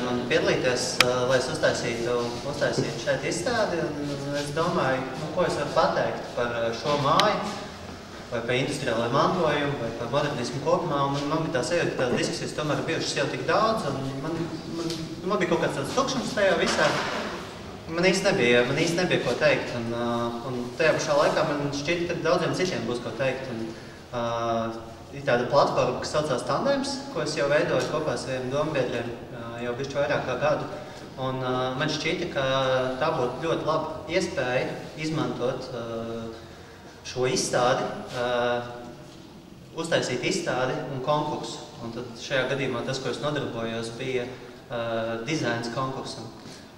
uzaicināja man piedalīties, lai es uztaisītu šeit izstādi. Un es domāju, ko es varu pateikt par šo māju, vai par industriālo mantojumu, vai par modernismu kopumā. Un man bija tā sajūta, ka tās diskusijas tomēr bijušas jau tik daudz, un man bija kaut kāds tāds tukšums tajā visā. Man īsti nebija ko teikt, un tajā pašā laikā man šķiet, ka daudziem citiem būs ko teikt. Ir tāda platforma, kas saucās Tandems, ko es jau veidoju kopā ar saviem dombiedriem jau bišķi vairāk kā gadu. Un man šķita, ka tā būtu ļoti laba iespēja izmantot šo izstādi, uztaisīt izstādi un konkursu. Un tad šajā gadījumā tas, ko es nodarbojos, bija dizains konkursam.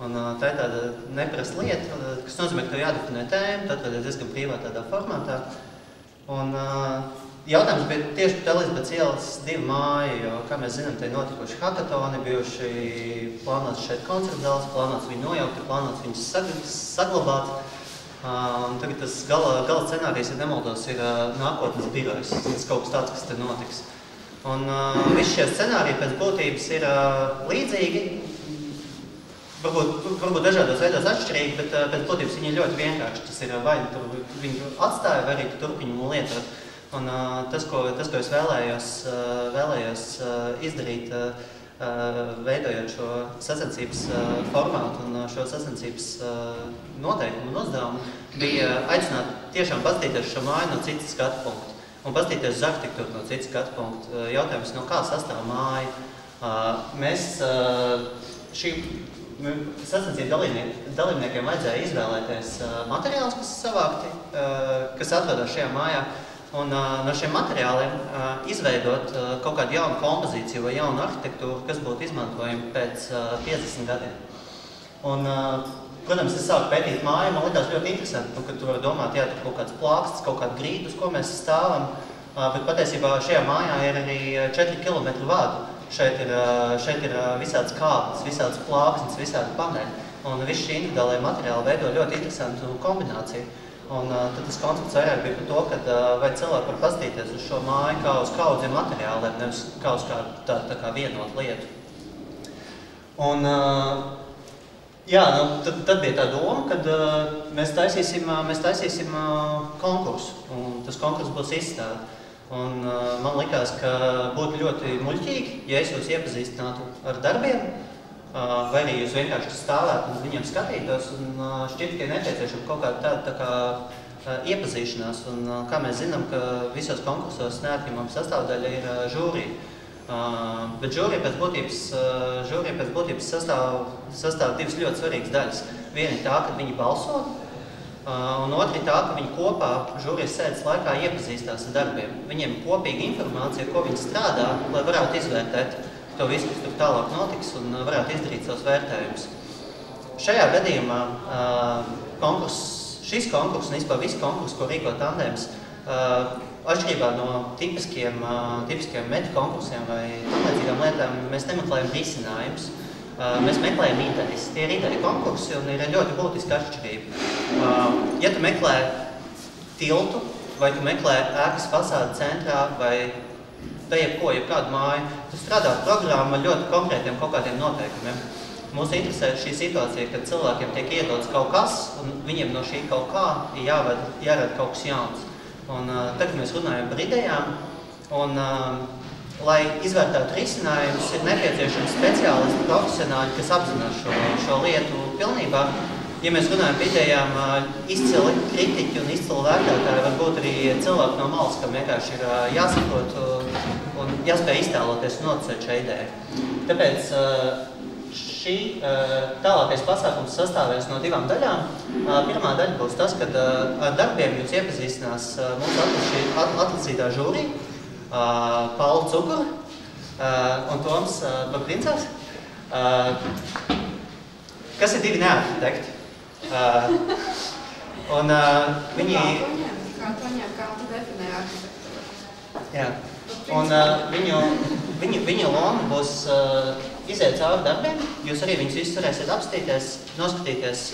Un tā ir tāda neparasta lieta, kas nozīmē, ka tev jādefinē tēma, tad ir diezgan brīvā tādā formātā. Un jautājums bija tieši par Elizabets ielas 2 māju, jo, kā mēs zinām, te ir notikuši hakatoni, bijuši plānots šeit koncertu zāles, plānots viņu nojaukt, plānots viņus saglabāt. Un tagad tas gala scenārijs, ja nemaldos, ir nākotnes birojs. Tas kaut kas tāds, kas te notiks. Un visi šie scenāriji pēc būtības ir līdzīgi, varbūt dažādos veidos atšķirīgi, bet pēc būtības viņi ir ļoti vienkārši. Tas ir vai viņu atstāja, vai arī tu turpini un lietot. Un tas, ko es vēlējos izdarīt, veidojot šo sacensības formātu un šo sacensības noteikumu un uzdevumu, bija aicināt tiešām paskatīties šo māju no citas skatu punktu un paskatīties uz arhitektūru no citas skatu punktu. Jautājums, no kā sastāv māja. Mēs šīm sacensību dalībniekiem vajadzēja izvēlēties materiālus, kas savākti, kas atrodas šajā mājā. Un no šiem materiāliem izveidot kaut kādu jaunu kompozīciju vai jaunu arhitektūru, kas būtu izmantojama pēc 50 gadiem. Un, protams, es sāku pētīt māju, man likās ļoti interesanti, kad tu vari domāt, jā, tur kaut kāds plākstas, kaut kādu grīdu, uz ko mēs stāvam, bet patiesībā šajā mājā ir arī 4 kilometru vādu. Šeit ir visāds kāpnes, visāds plāksnes, visādi paneļi, un visi šī individuālajie materiāli veido ļoti interesantu kombināciju. Un tad tas koncepts vairāk bija par to, ka vai cilvēki var paskatīties uz šo māju kā uz kaudziem materiāliem, nevis kā uz tā kā vienotu lietu. Un, jā, tad bija tā doma, kad mēs taisīsim konkursu, un tas konkurss būs izstāde. Un man likās, ka būtu ļoti muļķīgi, ja es jūs iepazīstinātu ar darbiem, vai arī jūs vienkārši stāvētu un viņiem skatītos, un šķiet, ka ir nepieciešama kaut kāda tāda tā kā iepazīšanās. Un kā mēs zinām, ka visos konkursos neatņemama sastāvdaļa ir žūrija. Bet žūrija pēc būtības sastāv 2 ļoti svarīgas daļas. Viena ir tā, ka viņi balso, un otra ir tā, ka viņi kopā žūrijas sēdes laikā iepazīstās ar darbiem. Viņiem ir kopīga informācija, ko viņi strādā, lai varētu izvērtēt to visu, kas tur tālāk notiks, un varētu izdarīt savus vērtējumus. Šajā gadījumā šis konkurss un vispār visi konkursi, ko rīko Tandems, atšķirībā no tipiskiem metu konkursiem vai tamlīdzīgām lietām, mēs nemeklējam risinājumus. Mēs meklējam idejas. Tie ir ideja konkursi un ir ļoti būtiska atšķirība. Ja tu meklē tiltu, vai tu meklē ēkas fasādi centrā, vai jebkādu māju, tu strādā programmu ar ļoti konkrētiem kaut kādiem noteikumiem. Mūs interesē šī situācija, kad cilvēkiem tiek iedots kaut kas, un viņiem no šī kaut kā ir jārada kaut kas jauns. Un tagad mēs runājam par idejām, un lai izvērtētu risinājumus, ir nepieciešams speciālisti, profesionāļi, kas apzinās šo lietu pilnībā. Ja mēs runājam par idejām, izcili kritiķi un izcili vērtētāji, varbūt arī cilvēki no malas, kam vienkārši ir jāsaprot un jāspēj iztēloties un noticēt šai idejai. Tāpēc šī tālākais pasākums sastāvēs no 2 daļām. Pirmā daļa būs tas, kad ar darbiem jūs iepazīstinās mūsu atlasītā žūrija, Paula Cukura un Toms Baprincevs, kas ir 2 nearhitekti. Un viņi... Kā tu definē arhitektūru? Jā. Un viņu loma būs iziet cauri darbiem. Jūs arī viņus visus varēsiet apstīties, noskatīties,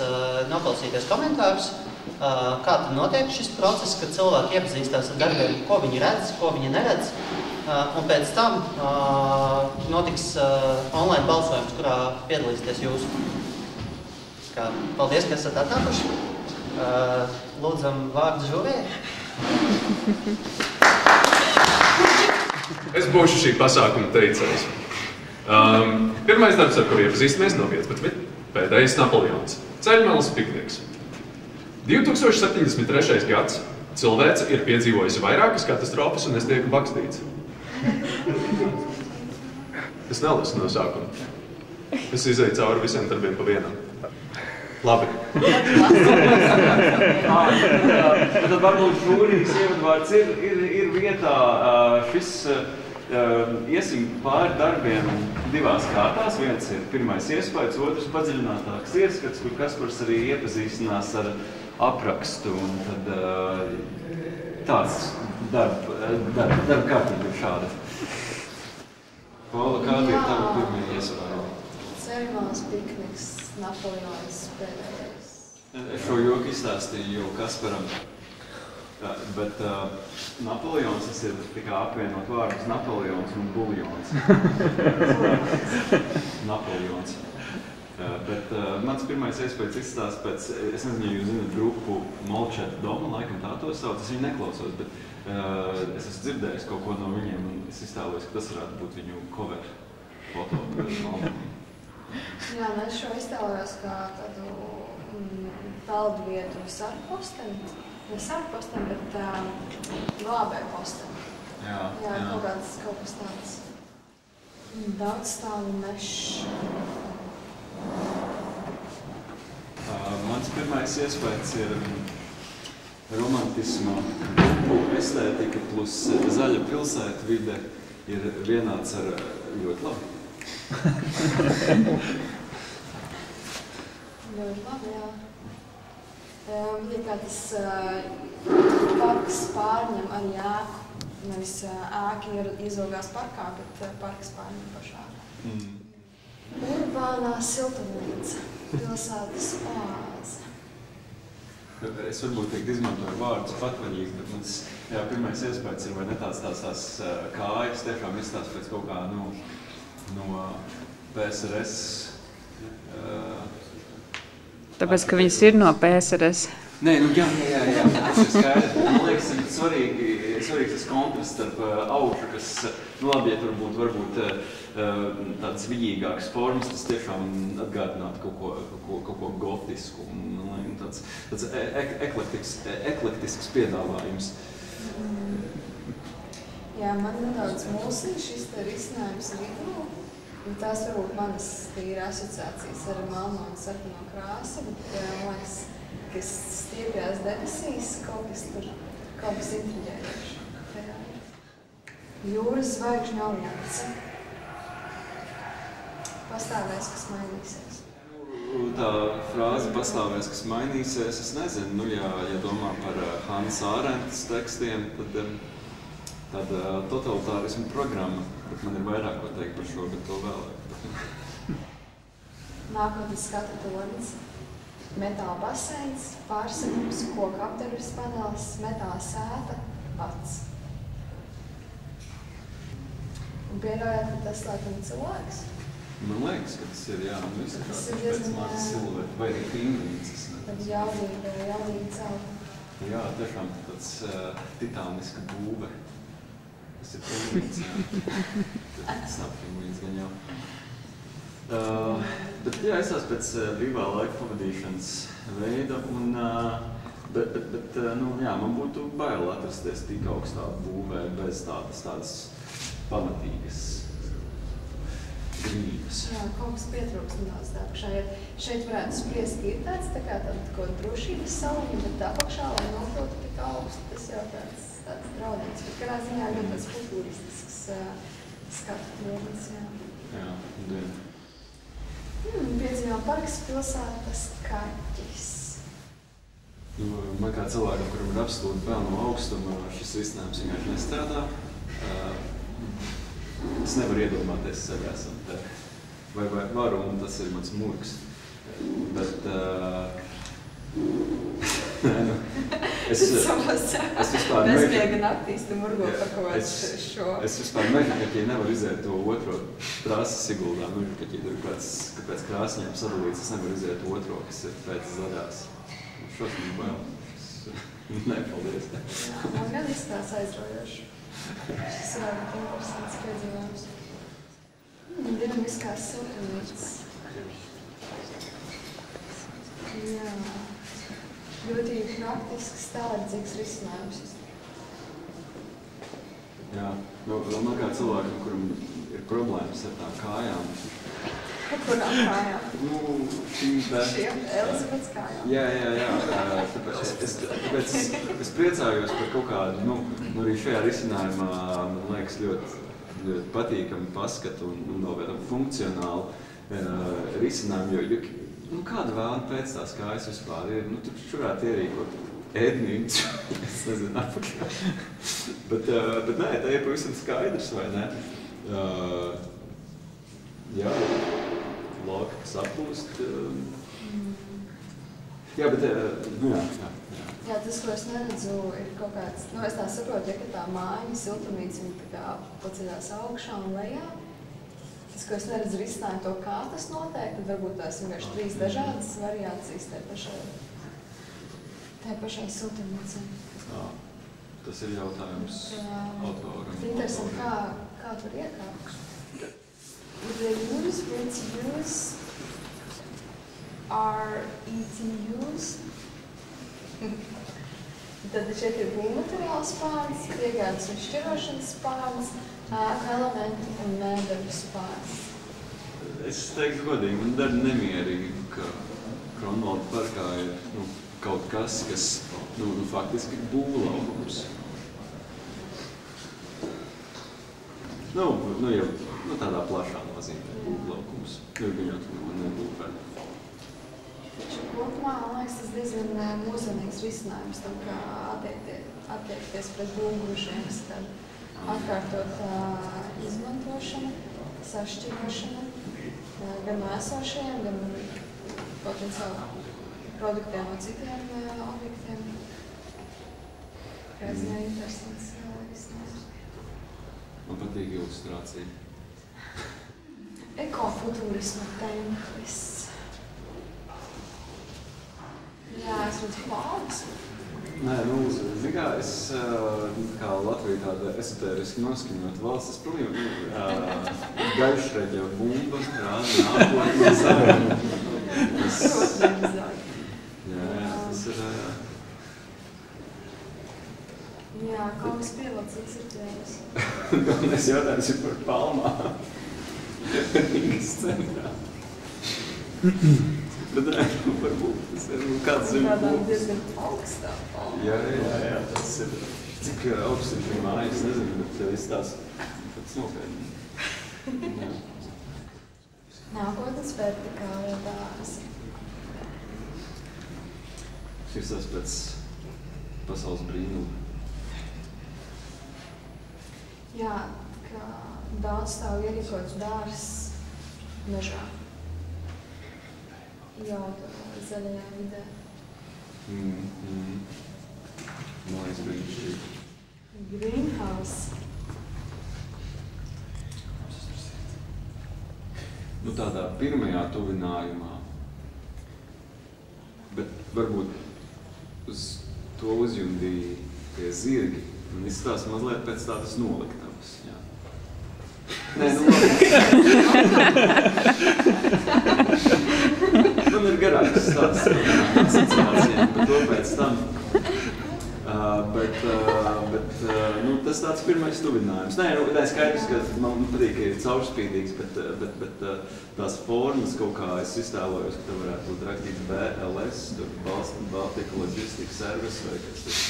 noklausīties komentārus, kā tad notiek šis process, kad cilvēki iepazīstās ar darbiem, ko viņi redz, ko viņi neredz. un pēc tam notiks online balsojums, kurā piedalīsieties jūs. Paldies, ka esat atnākuši. Lūdzam vārdu žūrijai. Es būšu šī pasākuma teicējs. Pirmais darbs, ar kuru iepazīstamies, nav 15. Pēdējais Napoleons. Ceļmalas pikniks. 2073. gads. Cilvēce ir piedzīvojusi vairākas katastrofas un es tieku bakstīts. Es nelasu no sākuma. Es izēju cauri visiem darbiem pa vienam. Labi. Tad varbūt žūrijas ievadvārds ir vietā. Šis iesim pāri darbiem divās kārtās. Viens ir pirmais iespējas, otrs padziļinātāks ieskats, kur Kaspars arī iepazīstinās ar aprakstu. Un tad tāds darba kārtība ir šāda. Paula, kāda ir tava pirmie iespēja? Ceļmalas pikniks, Napoleons pēdējais. Es šo joku izstāstīju jau Kasparam, bet Napoleons tas ir tikai apvienot vārdus Napoleons un buljons. Napoleons. Bet mans pirmais iespējas izstāst pēc, es nezinu, jūs zināt grupu Molčeta Doma, laikam tā to sauc, es viņu neklausos, bet es esmu dzirdējis kaut ko no viņiem un es iztēlojos, ka tas varētu būt viņu cover foto. Jā, es šo iztēlojos kā tādu peldu vietu sarposteni. Ne sarposteni, bet glābēju posteni. Jā, kaut kas tāds. Daudz stāvu mešs. Mans pirmais iespējas ir romantisma grupu estētika plus zaļa pilsēta vide ir vienāds ar ļoti labi. Ļoti labi, jā. Bija kā tas parks pārņem arī ēku. Nevis ēki izilgās parkā, bet parks pārņem pašā. Urbānā siltumnīca, pilsētas oāze. Es varbūt teikt izmantoju vārdus patvaļīgi, bet mans pirmais iespējas ir vai ne tās kājas tiešām izstāst pēc kaut kā no PSRS. Tāpēc, ka viņas ir no PSRS. Nē, jā, tas ir skaidrs. Man liekas, ir svarīgs tas kontrasts starp augšu, kas, labi, ja tur varbūt tādas vijīgākas formas, tas tiešām atgādinātu kaut ko gotisku un tāds eklektisks piedāvājums. Jā, man nedaudz mulsina šis risinājums vidū. Tās varbūt manas tīra asociācijas ar melno un sarkano krāsu, bet man liekas, kas stiepjās debesīs, kaut kas intriģējoši. Jūras zvaigžņu alianse. Pastāvēs, kas mainīsies. Tā frāze pastāvēs, kas mainīsies, es nezinu. Ja domā par Hannas Ārentes tekstiem, tad totalitārismu programma. Bet man ir vairāk ko teikt par šo, bet to vēlāk. Nākotnes skatu tonis, metāla baseins, pārsegums, koka apdarbis panelis, metāla sēta, vats. Un pieļaujāt, ka tas laikam cilvēks? Man liekas, ka tas ir, jā, izskatās pēc manas silveta, vai arī pingvīns. Tad jaudīgi celta. Jā, tiešām tāds titāniska būve. Tas ir pingvīns, jā. Tas nav pingvīns, gan jau. Bet jā, es esmu pēc brīvā laika pavadīšanas veida, un, bet jā, man būtu bail atrasties tik augstā būvē bez tādas pamatīgas grības. Jā, kaut kas pietrūks nedaudz tā apakšā. Šeit varētu spriest, ka ir tāds tā kā drošības saliņa, bet tā apakšā, lai nokļūtu tik augstu, tas jau tāds draudīgs. Bet kādā ziņā ļoti tāds futuristisks skatu pļūdnis, jā. Jā, dien. Piedzīvo parks pilsētas kaķis. Man kā cilvēkam, kuram ir absolūti bail no augstuma, šis risinājums vienkārši nestrādā. Es nevaru iedomāties sevi esam te. Vai varu, un tas ir mans murgs. Bet Es vispār bezmiega naktīs, tu murgo par kaut kādu šo. Es vispār mežakaķī nevaru iziet to otro trasu Siguldā. Mežakaķī tur kāpēc krāsņiem sadalīts, es nevaru iziet otro, kas ir pēc zaļās. Šodien bail. Nē, paldies. Man gan izskatās aizraujoši. Šis ir ļoti interesants piedzīvojums. Dinamiskās siltumnīcas. Jā. Ļoti praktisks, tālredzīgs risinājums. Jā, man kā cilvēkam, kuram ir problēmas ar tām kājām. Kurām kājām? Šiem Elizabetes kājām? Jā. Tāpēc es priecājos par kaut kādu, arī šajā risinājumā, man liekas, ļoti patīkami paskatu un vēl kādam funkcionālu risinājumu, jo kāda vēlna pēc tās kājas vispār ir? Tur šurāt ierīkot ēdnīcu, es nezinu, apakšā. Bet nē, tā ir pavisam skaidrs, vai ne? Jā, loka, kas aplūst. Jā, bet, jā. Jā, tas, ko es neredzu, ir kaut kāds, es tā saprotu, ja tā māja, siltumnīca, viņa tā kā paceļās augšā un lejā. Tas, ko es neredzu risinājumu to, kā tas notiek, tad varbūt tās vienkārši 3 dažādas variācijas tai pašai siltumnīcai. Tas ir jautājums autoram. Interesanti, kā tur iekāpt. The use, which use are ETUs. Tad šeit ir būvmateriāls spārns, piegādes un šķirošanas spārns, ēku elementi un mēbeļu spārns. Es teiktu godīgi, man dar nemierīgi, ka Kronvalda parkā ir kaut kas, kas faktiski ir būvlaukums. Jau tādā plašā nozīmē būvlaukums. Viņot nebūvē. Kopumā, man liekas, tas diezgan mūsdienīgs risinājums tam, kā attiekties pret būvgrušiem, tad atkārtot izmantošana, sašķirošana, gan no esošajiem, gan potenciāli produktiem no citiem objektiem. Kā ziņā interesants risinājums. Man patīk ilustrācija. Ekofuturisma templis. Jā, es redzu plānus. Nē, zin kā, es kā Latvija tāda esoteriski noskaņot valsts, es pilnīgi gaišreģa bumba rāda nākotnē savu. Jā, tas ir... Jā, kaut kas pievilcīgs ir tēvis. Galvenais jautājums ir par palmām. Rīgas centrā. Bet varbūt tas ir kāds zem kādām diezgan augstā palmā. Jā, tas ir. Cik augsts ir šī māja, es nezinu, bet es tās pēc nopietni. Nākotnes vertikāli dārzi. Šis tas pēc pasaules brīnuma. Jā, kā daudz stāv ierīkots dārzs mežā. Jau zaļajā vidē. Mājas brīnišķīgi. Greenhouse. Tādā pirmajā tuvinājumā, bet varbūt uz to uzjundīja tie zirgi. Man izstās mazliet pēc tādas noliktavas, jā. Nē, man ir garāks stāsts situācijām, bet to pēc tam. Tas tāds pirmais tuvinājums. Nē, skaidrs, ka man patīk, ka ir caurspīdīgs, bet tās formas kaut kā es iztēlojos, ka te varētu būt rakstīts BLS, tur Baltika Logistics Service vai kas tas.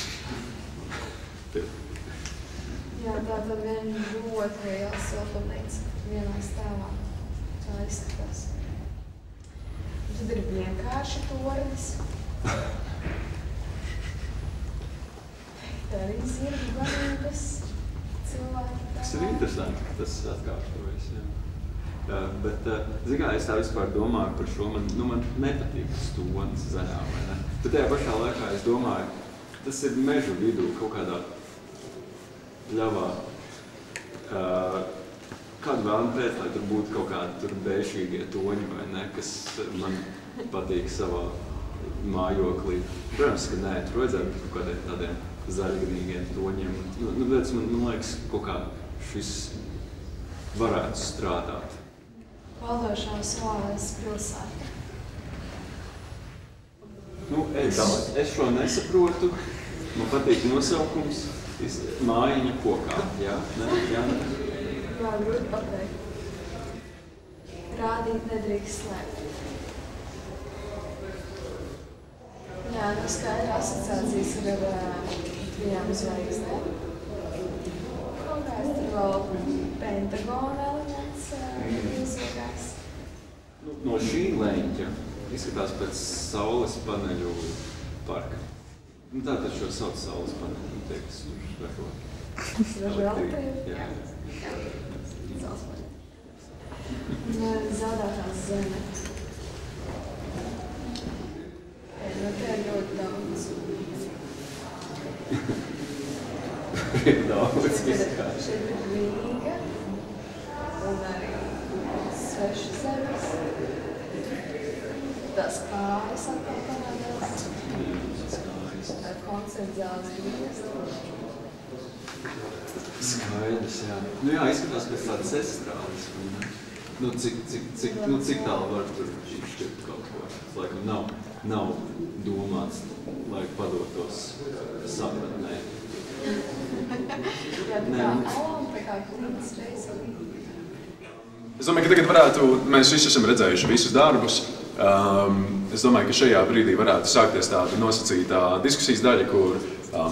Jā, tā tad viena ļoti liela siltumnīca vienā stāvā. Tā izskatās. Tad ir vienkārši tornis. Tā arī zirgu garības cilvēki. Tas ir interesanti, ka tas atkārtojas, jā. Bet, zin kā, es tā vispār domāju par šo, man nepatīk stonis zaļā, vai ne? Bet tajā pašā laikā es domāju, tas ir mežu vidū kaut kādā ļavā. Kādu vēlmi pēc, lai tur būtu kaut kādi tur bēšīgie toņi, vai ne, kas man patīk savā mājoklī. Protams, ka nē, tur vajadzētu būt kaut kādiem tādiem zaļgrīgiem toņiem. Man liekas, kaut kā šis varētu strādāt. Valdošās valdes pilsēta. Es šo nesaprotu. Man patīk nosaukums. Mājiņa kokā. Jā, Jā, grūti pateikt. Rādīt nedrīkst slēpt. Jā, skaidra asociācijas ir ar 3 zvaigznēm. Kaut kāds tur vēl pentagona elements izvagās. No šī leņķa izskatās pēc saules paneļu parka. Tātad šo sauc saules paneļu, tie, kas ražo. Ražo elektrību? Jā. Saules paneļu. Zaudētās zeme. Te ir ļoti daudz. Šeit ir Rīga un arī sveša zemes. Tās kājas atkal parādās. Koncerts zāles griezti. Skaidrs, jā. Jā, izskatās pēc tādas estrādes. Cik tālu var tur šķirt kaut ko? Laikam nav domāts, lai padotos sapratnē. Jā, tā kā klīnas reizē. Es domāju, ka tagad varētu, mēs visi esam redzējuši visus darbus. Es domāju, ka šajā brīdī varētu sākties tāda nosacītā diskusijas daļa, kur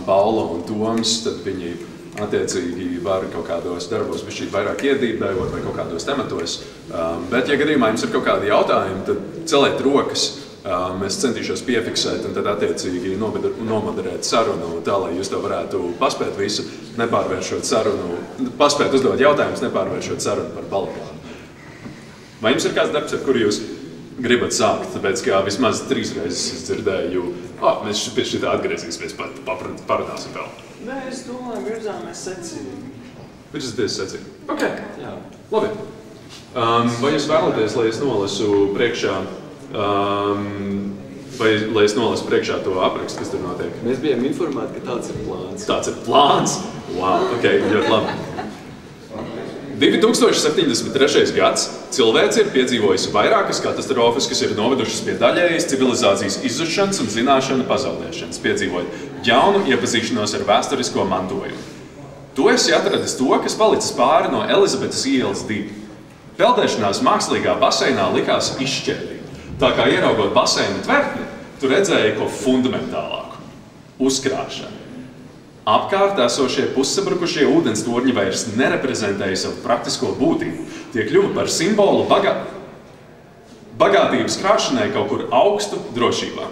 Paula un Toms, tad viņi attiecīgi var kaut kādos darbos bišķīt vairāk iedībējot vai kaut kādos tematos. Bet, ja gadījumā jums ir kaut kādi jautājumi, tad celiet rokas. Es centīšos piefiksēt un tad attiecīgi nomoderēt sarunu tā, lai jūs to varētu paspēt visu, nepārvēršot sarunu, paspēt uzdot jautājumus, nepārvēršot sarunu par balagānu. Vai jums ir kāds darbs, ar kuru jūs gribat sākt? Tāpēc, ka vismaz 3 reizes es dzirdēju, mēs pie šitā atgriezīsimies, parunāsim vēl. Nē, es domāju, virzāmies secīgi. Virzāties secīgi? Ok, jā. Labi. Vai jūs vēlaties, lai es nolasu priekšā vai lai es nolasu priekšā to aprakstu, kas tur notiek? Mēs bijām informēti, ka tāds ir plāns. Tāds ir plāns? Wow, ok, ļoti labi. 2073. gads cilvēce ir piedzīvojusi vairākas katastrofas, kas ir novedušas pie daļējas civilizācijas izzušanas un zināšanu pazaudēšanas, piedzīvojot jaunu iepazīšanos ar vēsturisko mantojumu. Tu esi atradis to, kas palicis pāri no Elizabetes ielas 2. Peldēšanās mākslīgā baseinā likās izšķērdīt. Tā kā ieraugot baseina tvertni, tu redzēji ko fundamentālāku – uzkrāšanu. Apkārt esošie pussabrukušie ūdens torņi vairs nereprezentēja savu praktisko būtību. Tie kļuva par simbolu bagātības krāšanai kaut kur augstu drošībā.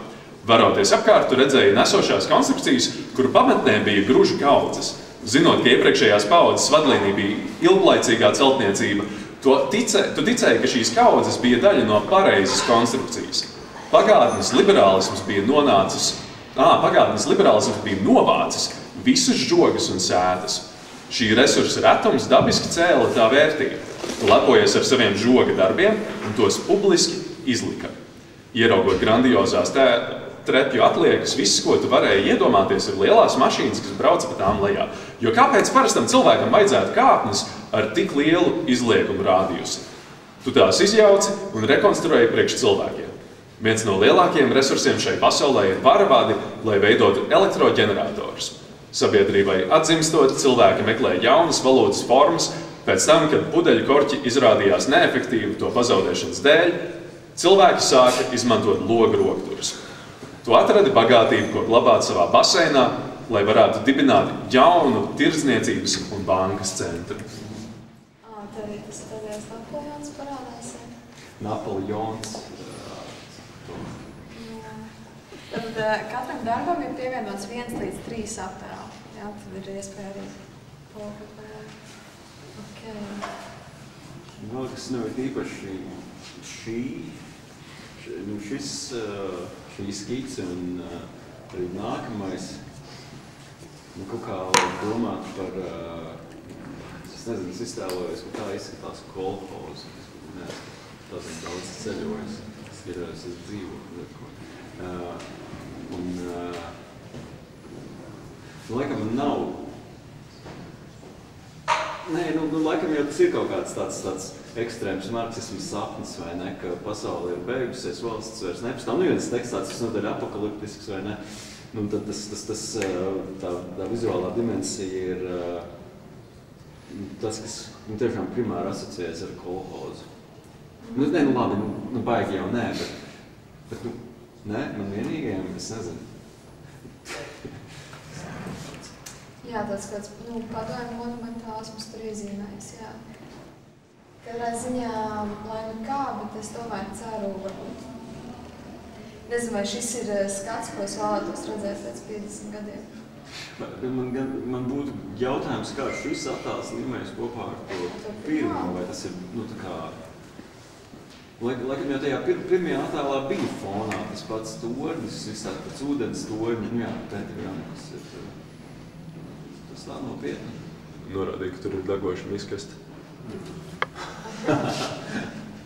Varoties apkārt, tu redzēji nesošās konstrukcijas, kuru pamatnē bija gružu kaudzes. Zinot, ka iepriekšējās paudzes vadlīnija bija ilglaicīgā celtniecība, tu ticēji, ka šīs kaudzes bija daļa no pareizas konstrukcijas. Pagātnes liberālisms bija novācis visus žogas un sētas. Šī resursa retums dabiski cēla tā vērtību. Tu lepojies ar saviem žoga darbiem un tos publiski izlika. Ieraugot grandiozās trepju atliekas, viss, ko tu varēji iedomāties, ir lielās mašīnas, kas brauca pa tām lejā. Jo kāpēc parastam cilvēkam vajadzētu kāpnes ar tik lielu izliekumu rādījusi? Tu tās izjauci un rekonstruēji priekš cilvēkiem. Viens no lielākajiem resursiem šai pasaulē ir paravadi, lai veidotu elektroģeneratorus. Sabiedrībai atzimstot, cilvēki meklē jaunas valodas formas, pēc tam, kad pudeļu korķi izrādījās neefektīvi to pazaudēšanas dēļ, cilvēki sāka izmantot logu rokturus. Tu atradi bagātību, ko glabāt savā baseinā, lai varētu dibināt jaunu tirdzniecības un bankas centru. Tad ir tas tādējās Napoleons parādās. Napoleons. Tad katram darbam ir pievienots 1 līdz 3 aptērā. Jā, tad ir iespēja arī pokat. Ok. Vēl kas nav īpaši šī skice un arī nākamais, kaut kā domāt par, es nezinu, es iztēlojos, ka tā izskatās kolhozi. Tas ir daudz ceļojas, es dzīvoju. Un, laikam man nav. Nē, laikam jau tas ir kaut kāds tāds ekstrēms marksisms sapnis, vai ne, ka pasaule ir beigusies, valsts vairs nepastāv. Viens teksts tāds visnotaļ apokaliptisks, vai ne? Tad tā vizuālā dimensija ir tas, kas tiešām primāri asociējas ar kolhozu. Labi, baigi jau nē, bet man vienīgajiem, es nezinu. Jā, tāds kāds padomju monumentālisms tur iezīmējas, jā. Katrā ziņā, lai kā, bet es tomēr ceru, varbūt. Nezinu, vai šis ir skats, ko es vēlētos redzēt pēc 50 gadiem. Man būtu jautājums, kā šis attēls līmējas kopā ar to pirmo, vai tas ir, tā kā... Laikam jau tajā pirmajā attēlā bija fonā tas pats tornis, visādi pēc ūdens torņi, pentagrama, kas ir... Tas tā nopietni. Norādīja, ka tur ir degoša miskasta.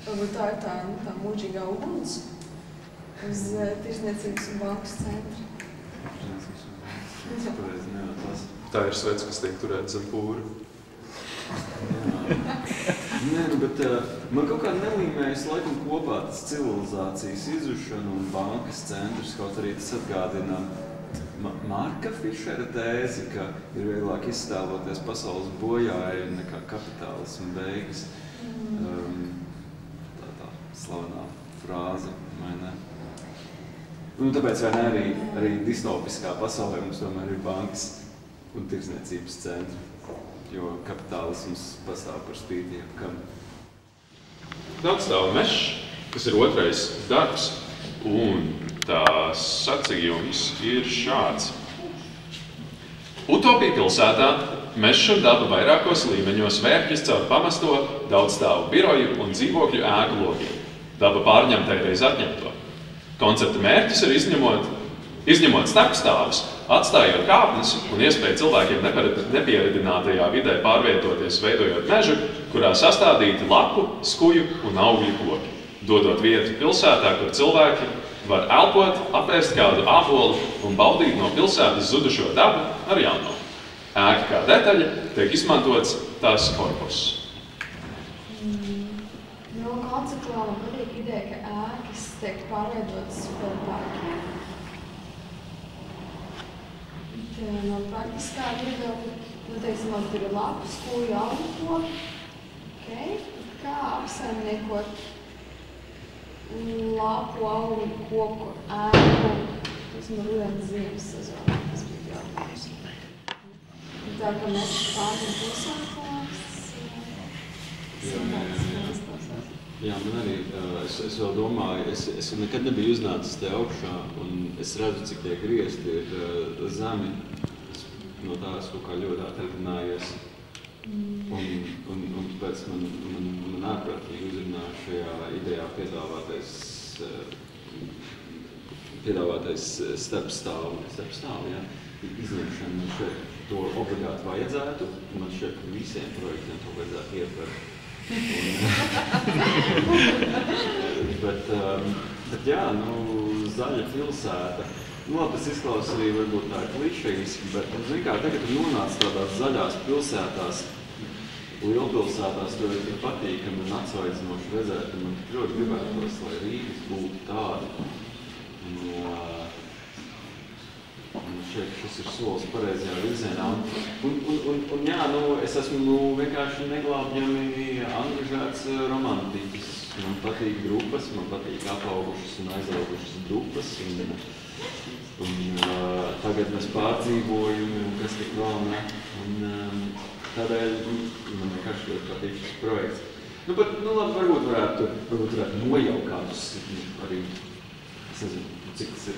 Varbūt tā ir tā mūžīgā uguns uz Tirsniecības un bankas centra. Tā ir svets, kas tiek turēt zem pūra. Nē, bet man kaut kā nelīmējas laikam kopā tas civilizācijas izušana un bankas centrs, kaut arī tas atgādina Marka Fišera tēzi, ka ir vieglāk iztēloties pasaules bojājumu nekā kapitālismu beigas. Tā slavenā frāze, vai ne? Tāpēc vai ne arī distopiskā pasaulē mums tomēr ir bankas un tirsniecības centri, jo kapitālisms pastāv par spīti jebkam. Daudz stāv mešs, kas ir otrais darbs, un tās sacījums ir šāds. Utopija pilsētā meža daba vairākos līmeņos vērķis caur pamasto daudzstāvu biroju un dzīvokļu ēku logiem. Daba pārņemtai reiz atņemto. Koncepta mērķis ir izņemot starpstāvus, atstājot kāpnes un iespēju cilvēkiem nepieredinātajā vidē pārvietoties, veidojot mežu, kurā sastādīti lapu, skuju un augļu koki, dodot vietu pilsētā, kur cilvēki var elpot, apēst kādu ābolu un baudīt no pilsētas zudušo dabu ar jauno. Ēka kā detaļa tiek izmantots tās korpuss. Konceptuāli man patīk ideja, ka ēkas tiek pārveidotas par parkiem. No praktiskā viedokļa, teiksim, man tur ir lapas, kūju augļu koki. Kā apsaimniekot lapu, augļu koku, ēku, rudenes ziemas sezonā, tas bija jautājums. Tā kā mēs pārņem pilsētās, Jā, man arī, es vēl domāju, es nekad nebiju uznācis te augšā, un es redzu, cik tie griezti ir zemi. No tā es kaut kā ļoti atradinājies. Un pēc man ārprātīgi uzrunāja šajā idejā piedāvātais starpstāvu, jā, izņemšana. Man šeit to obligāti vajadzētu, un man šeit visiem projektiem to vajadzētu iepērt. Bet jā, zaļa pilsēta. Tas izklausās arī varbūt tā klišejiski, bet, tagad tu nonāc tādās zaļās pilsētās, lielpilsētās, to ir tik patīkami un atsvaidzinoši redzēt, un man ļoti gribētos, lai Rīgas būtu tāda. Un šeit šis ir solis pareizajā virzienā. Un jā, es esmu vienkārši neglābjami angažēts romantiķis. Man patīk grupas, man patīk apaugušas un aizaugušas grupas. Un tagad mēs pārdzīvojam, kas tik vēl ne. Un tādēļ man vienkārši ļoti patīk šis projekts. Labi, varbūt varētu nojaukt kādus arī, es nezinu, cik tas ir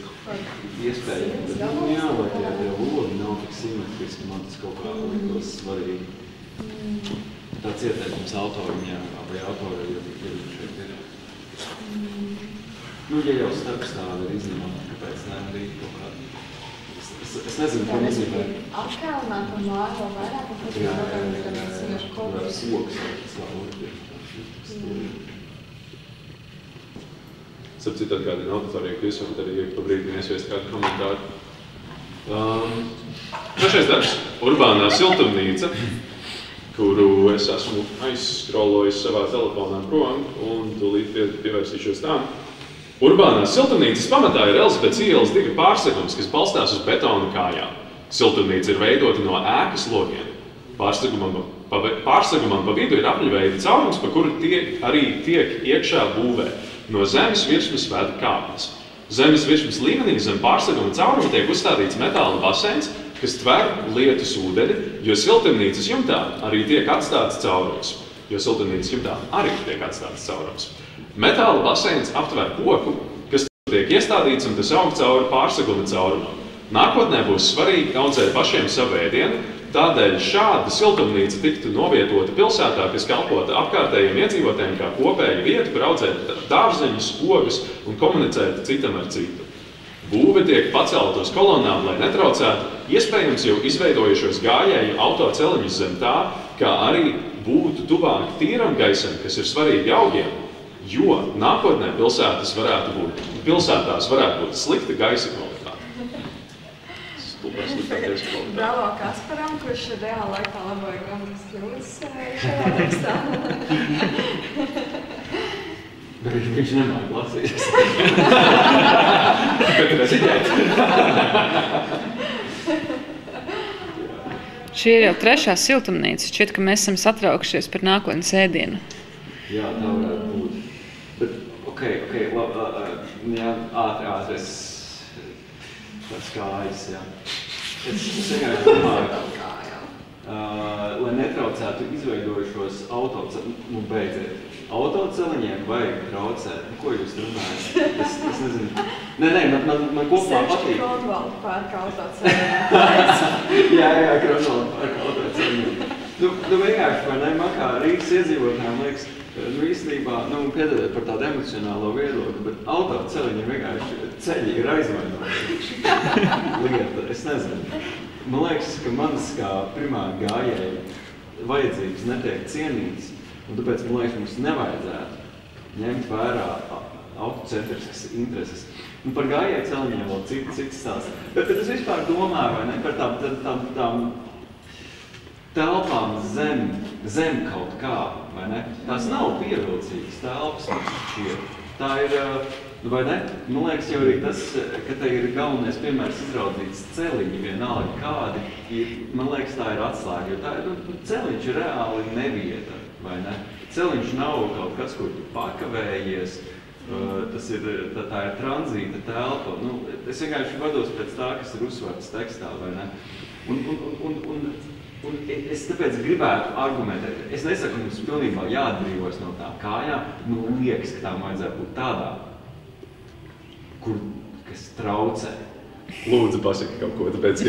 iespējami. Bet, jā, vai tie lodi nav tik simetriski, man tas kaut kā likos svarīgi. tāds ieteikums autoram, vai autori, ja šeit ir. Ja jau starpstāvi ir izņemami, kāpēc nedarīt kaut kādu. Es nezinu, ko nozīmē. Apkālināt par māju vēl vairāk, un pat jau soks cauri. Starp citādi kādiem auditoriem, ka jūs varat arī pa brīdim iesviest kādu komentāru. Trešais darbs – urbānā siltumnīca, kuru es esmu aizskrolojis savā telefonā prom un tūlīt pievērsīšos tām. Urbānās siltumnīcas pamatā ir Elizabetes ielas 2 pārsegums, kas balstās uz betona kājām. Siltumnīca ir veidota no ēkas logiem. Pārsegumam pa vidu ir apļveida caurums, pa kuru arī tiek iekšā būvē. No zemes virsmas veda kāpnes. Zemes virsmas līmenī zem pārseguma cauruma tiek uzstādīts metāla baseins, kas tver lietus ūdeni, jo siltumnīcas jumtā arī tiek atstāts caurums. Metāla baseins aptver koku, kas tiek iestādīts un tas aug cauri pārseguma caurumam. Nākotnē būs svarīgi audzēt pašiem savu ēdienu, tādēļ šāda siltumnīca tiktu novietota pilsētā, kas kalpota apkārtējiem iedzīvotājiem kā kopēja vieta, kur audzēt dārzeņus, ogas un komunicēt citam ar citu. Būve tiek pacelta uz kolonām, lai netraucētu iespējams jau izveidojušos gājēju autoceliņus zem tā, kā arī būtu tuvāk tīram gaisam, kas ir svarīgi augiem, jo nākotnē pilsētās varētu būt slikta gaisa kvalitāte. Bravo Kasparam, kurš reāli laikā laboja gramatiskas kļūdas šajā tekstā. Bet viņš nemāk lasīt. Šī ir jau 3. siltumnīca. Šķiet, ka mēs esam satraukšies par nākotnes ēdienu. Jā, tā varētu būt. Bet, ātrais tāds kājas, jā. Es vienkārši domāju, lai netraucētu izveidojušos autoceliņiem vajag traucēt. Ko jūs runājat? Es nezinu. Nē, man kopumā patīk. Kronvaldu pērka autoceliņiem. Jā, Kronvaldu pērka autoceliņiem. Vienkārši, vai ne, man kā Rīgas iedzīvotājiem liekas, īstenībā, piedodiet par tādu emocionālo viedokli, bet autoceliņi vienkārši ceļi ir aizvainojuši lieta. Es nezinu. Man liekas, ka manas kā primā gājēja vajadzības netiek cienītas, un tāpēc, man liekas, mums nevajadzētu ņemt vērā autocentriskas intereses. Par gājēju celiņiem vēl cits stāsts. Bet es vispār domāju, vai ne, par tām telpām zem kaut kā, vai ne? Tās nav pievilcīgas telpas, tā ir, vai ne? Man liekas jau arī tas, ka te ir galvenais piemērs izraudzīts celiņi vienalga kādi, man liekas tā ir atslēga, jo tā ir, celiņš ir reāli nevieta, vai ne? Celiņš nav kaut kas, kur tu pakavējies, tā ir tranzīta telpa. Es vienkārši vados pēc tā, kas ir uzsvērts tekstā, vai ne? Un es tāpēc gribētu argumentēt. Es nesaku, ka mums pilnībā jāatbrīvojas no tām kājām. Liekas, ka tām vajadzētu būt tādā, kas traucē. Lūdzu, pasaki kaut ko, tāpēc, ka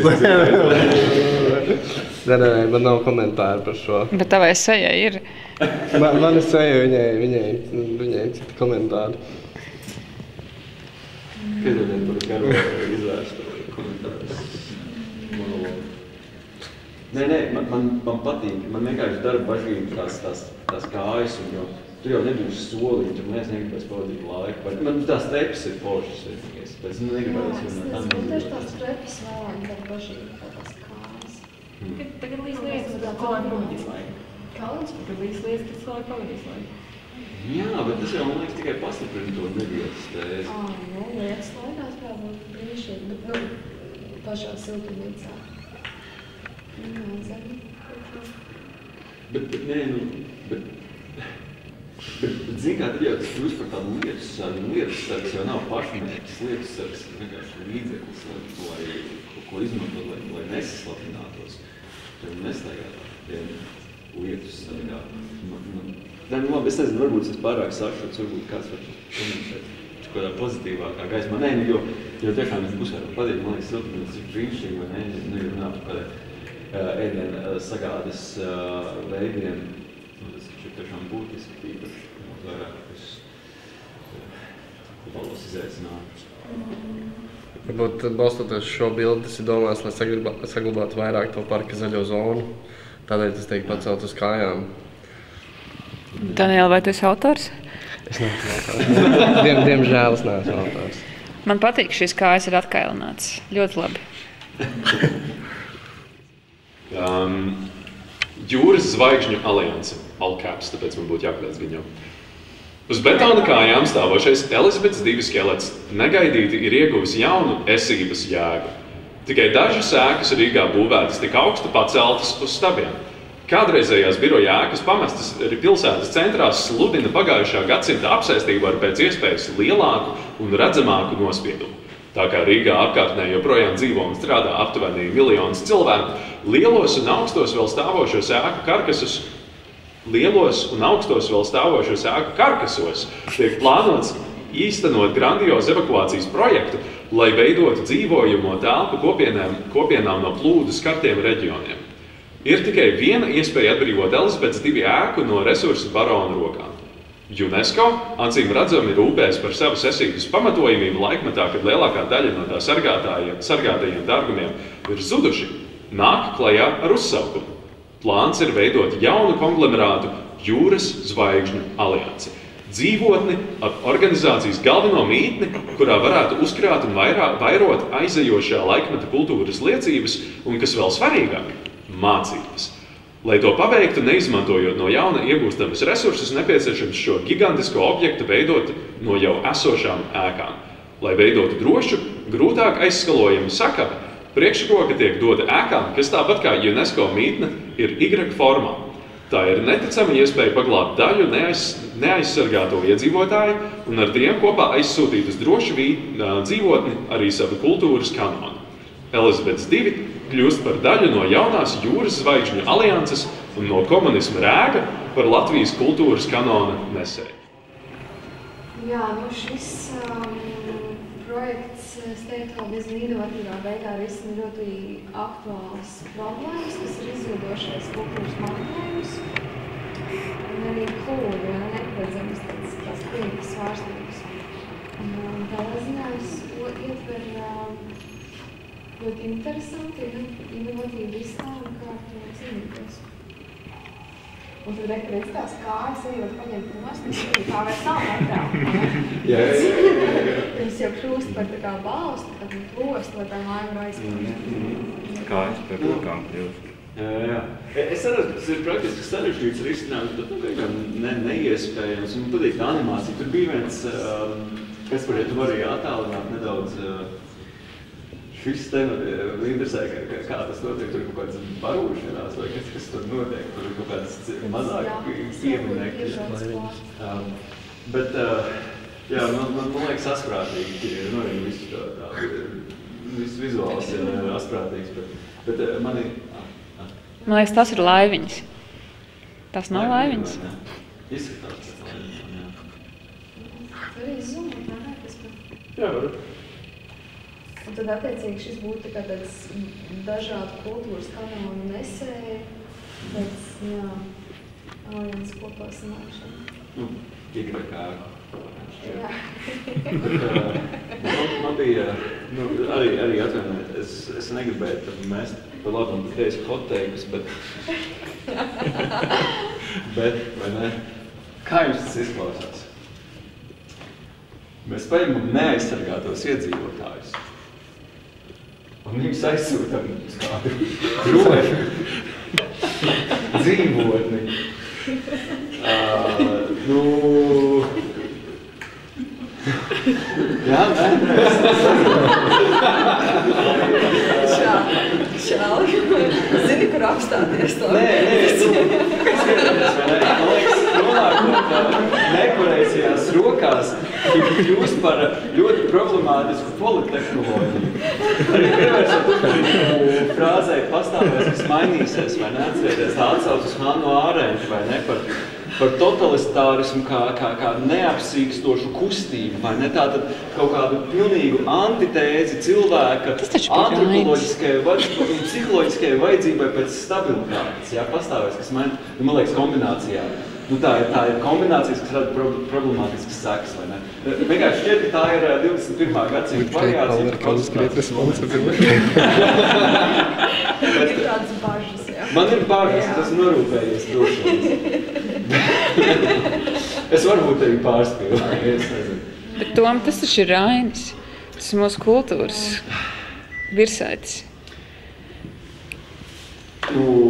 Nē, man nav komentāru par šo. Bet tavai sejai ir? Mana seja, viņai citi komentāri. Piedodiet par garo izvērstu komentārus. Nē, man patīk. Man vienkārši dara bažīgi tās kājas, un jo tu jau nebūsi soliņi, tur mēs negribēs pavadīt laiku. Man tās trepas ir foršas, bet negribēs Es nezinu, tieši tās trepas vēl dara bažīgi, kā tās kājas. Tagad līdz lietas, ka ko lai pavadīs laiku. Kāds? Tagad līdz lietas, ka ko lai pavadīs laiku. Jā, bet tas jau, man liekas, tikai pastiprina to nevietas tēzi. Lietas laikās prātāk brīnišķīgi, bet, pašā siltumnīcā. Bet zini, kā tad jau tas kļūst par tādu lietussargu. Lietussargs jau nav pašmērķis, lietussargs ir vienkārši līdzeklis, lai ko izmantot, lai nesaslapinātos. Tur nestaigāt tiem lietussargā. Labi, es nezinu, varbūt es pārāk sašots, varbūt kāds var komentēt kādā pozitīvākā gaismā. Nē, jo tiešām es būs vairāk patīk, man liekas, siltumnīcas ir brīnišķīgi, vai ne, runāt par kādai ēdienu sagādes veidiem. ir tiešām būtiski, īpaši vairāk, kas valsts izaicinājums. Varbūt balstoties šo bildi, tas ir domās, lai saglabātu vairāk to parka zaļo zonu. Tādēļ tas tiek pacelt uz kājām. Daniela, vai tu esi autors? Es neesmu autors. Diemžēl es neesmu autors. Man patīk, šīs kājas ir atkailināts. Ļoti labi. Jūras zvaigžņu alianse, all caps, tāpēc man būtu jākļauts viņam. Uz betona kājām stāvošais Elizabetes II skelets negaidīti ir ieguvis jaunu esības jēgu. Tikai dažas ēkas Rīgā būvētas tik augstu paceltas uz stabiem. Kādreizējās biroja ēkas pamestas pilsētas centrā sludina pagājušā gadsimta apsēstību ar pēc iespējas lielāku un redzamāku nospiedumu. Tā kā Rīgā apkārtnē joprojām dzīvo un strādā aptuveni 1 miljonus cilvēku, lielos un augstos vēl stāvošos ēku karkasos tiek plānots īstenot grandiozu evakuācijas projektu, lai veidotu dzīvojamo telpu kopienām no plūdu skartiem reģioniem. Ir tikai viena iespēja atbrīvot Elizabetes II ēku no resursu barona rokām. UNESCO acīm redzami rūpēs par savas esības pamatojamību laikmetā, kad lielākā daļa no tā sargātajiem dārgumiem ir zuduši, nāk klajā ar uzsaukumu. Plāns ir veidot jaunu konglomerātu Jūras zvaigžņu aliansi. Dzīvotni ar organizācijas galveno mītni, kurā varētu uzkrāt un vairot aizejošā laikmeta kultūras liecības un, kas vēl svarīgāk, mācības. Lai to paveiktu, neizmantojot no jauna iegūstamas resursus, nepieciešams šo gigantisko objektu veidot no jau esošām ēkām. Lai veidotu drošu, grūtāk aizskalojamu sakavi, priekšroka tiek dota ēkām, kas tāpat kā UNESCO mītne ir Y formā. Tā ir neticama iespēja paglābt daļu neaizsargāto iedzīvotāju un ar tiem kopā aizsūtīt uz drošu dzīvotni arī savu kultūras kanonu. Elizabetes II kļūst par daļu no jaunās Jūras zvaigžņu alianses un no komunisma rēga par Latvijas kultūras kanona nesēju. Jā, šis projekts, es teiktu, vēl diezgan inovatīvā veidā risina ļoti aktuālas problēmas, kas ir izjūdošais kultūras mantojums un arī plūdi, neparedzams tās kliņas svārstības. Tādā ziņā es ietver ļoti interesanti un inovatīvi risinājumu, kā to cīnīties. Un tad rekurēts tās kājas, ejot paņemt nost, kā vairs nav attēl. Jums jau kļūst par tā kā balstu, tad plost, lai tā māja var aizpildīt. Kājas par rokām kļūst. Jā. Es saprotu, ka tas ir praktiski sarežģīts risinājums, bet neiespējams. Un patīk tā animācija. Tur bija viens, kas par tu vari attēlināt nedaudz. Šis te interesē, kā tas notiek, tur ir kaut kāds barūšanās, vai kas tur notiek, tur ir kaut kāds mazāk pieminekļi. Bet, jā, man liekas asprātīgi, viss vizuāls ir asprātīgs, bet mani... Man liekas, tas ir laiviņas. Tas nav laiviņas. Izskatās pēc laiviņām, jā. Arī zumot, kas par... Jā, varu. Un tad, attiecīgi, šis būtu tāds dažādu kultūras kanonu nesēja, pēc, alianses kopā sanākšana. Igrākāku. Jā. Man bija, arī atvainojiet, es negribēju tad mest par labam pateiz hot-teikus, bet, vai ne, kā jums tas izklausās? Mēs paņemam neaizsargātos iedzīvotājus. Un viņus aizsūtam uz kādu drošu dzīvotni. Jā, Čāli, zini, kur apstāties to? Nē, man liekas, nonākot nekoreizajās rokās, kļūst par ļoti problemātisku polittehnoloģiju. Arī pievērsot uzmanību frāzē pastāvēs, kas mainīsies, vai ne? Atcerieties tā atsauc uz Hannu Ārentu, vai ne? Par totalitārismu kā neapsīkstošu kustību, vai ne? Tātad kaut kādu pilnīgu antitēzi cilvēka antropoloģiskajai psiholoģiskajai vajadzībai pēc stabilitātes, jā, pastāvēs, kas man liekas kombinācijā Nu, tā ir kombinācijas, kas rada problemātiskas sekas, vai ne? Vienkārši šķiet, ka tā ir 21. gadsimta variācija. Ir tādas bažas, jā. Man ir bažas, tas norūpējies droši. Es varbūt tevi pārspīlēju, es nezinu. Bet Tom, tas taču ir Rainis. Tas ir mūsu kultūras virsaitis.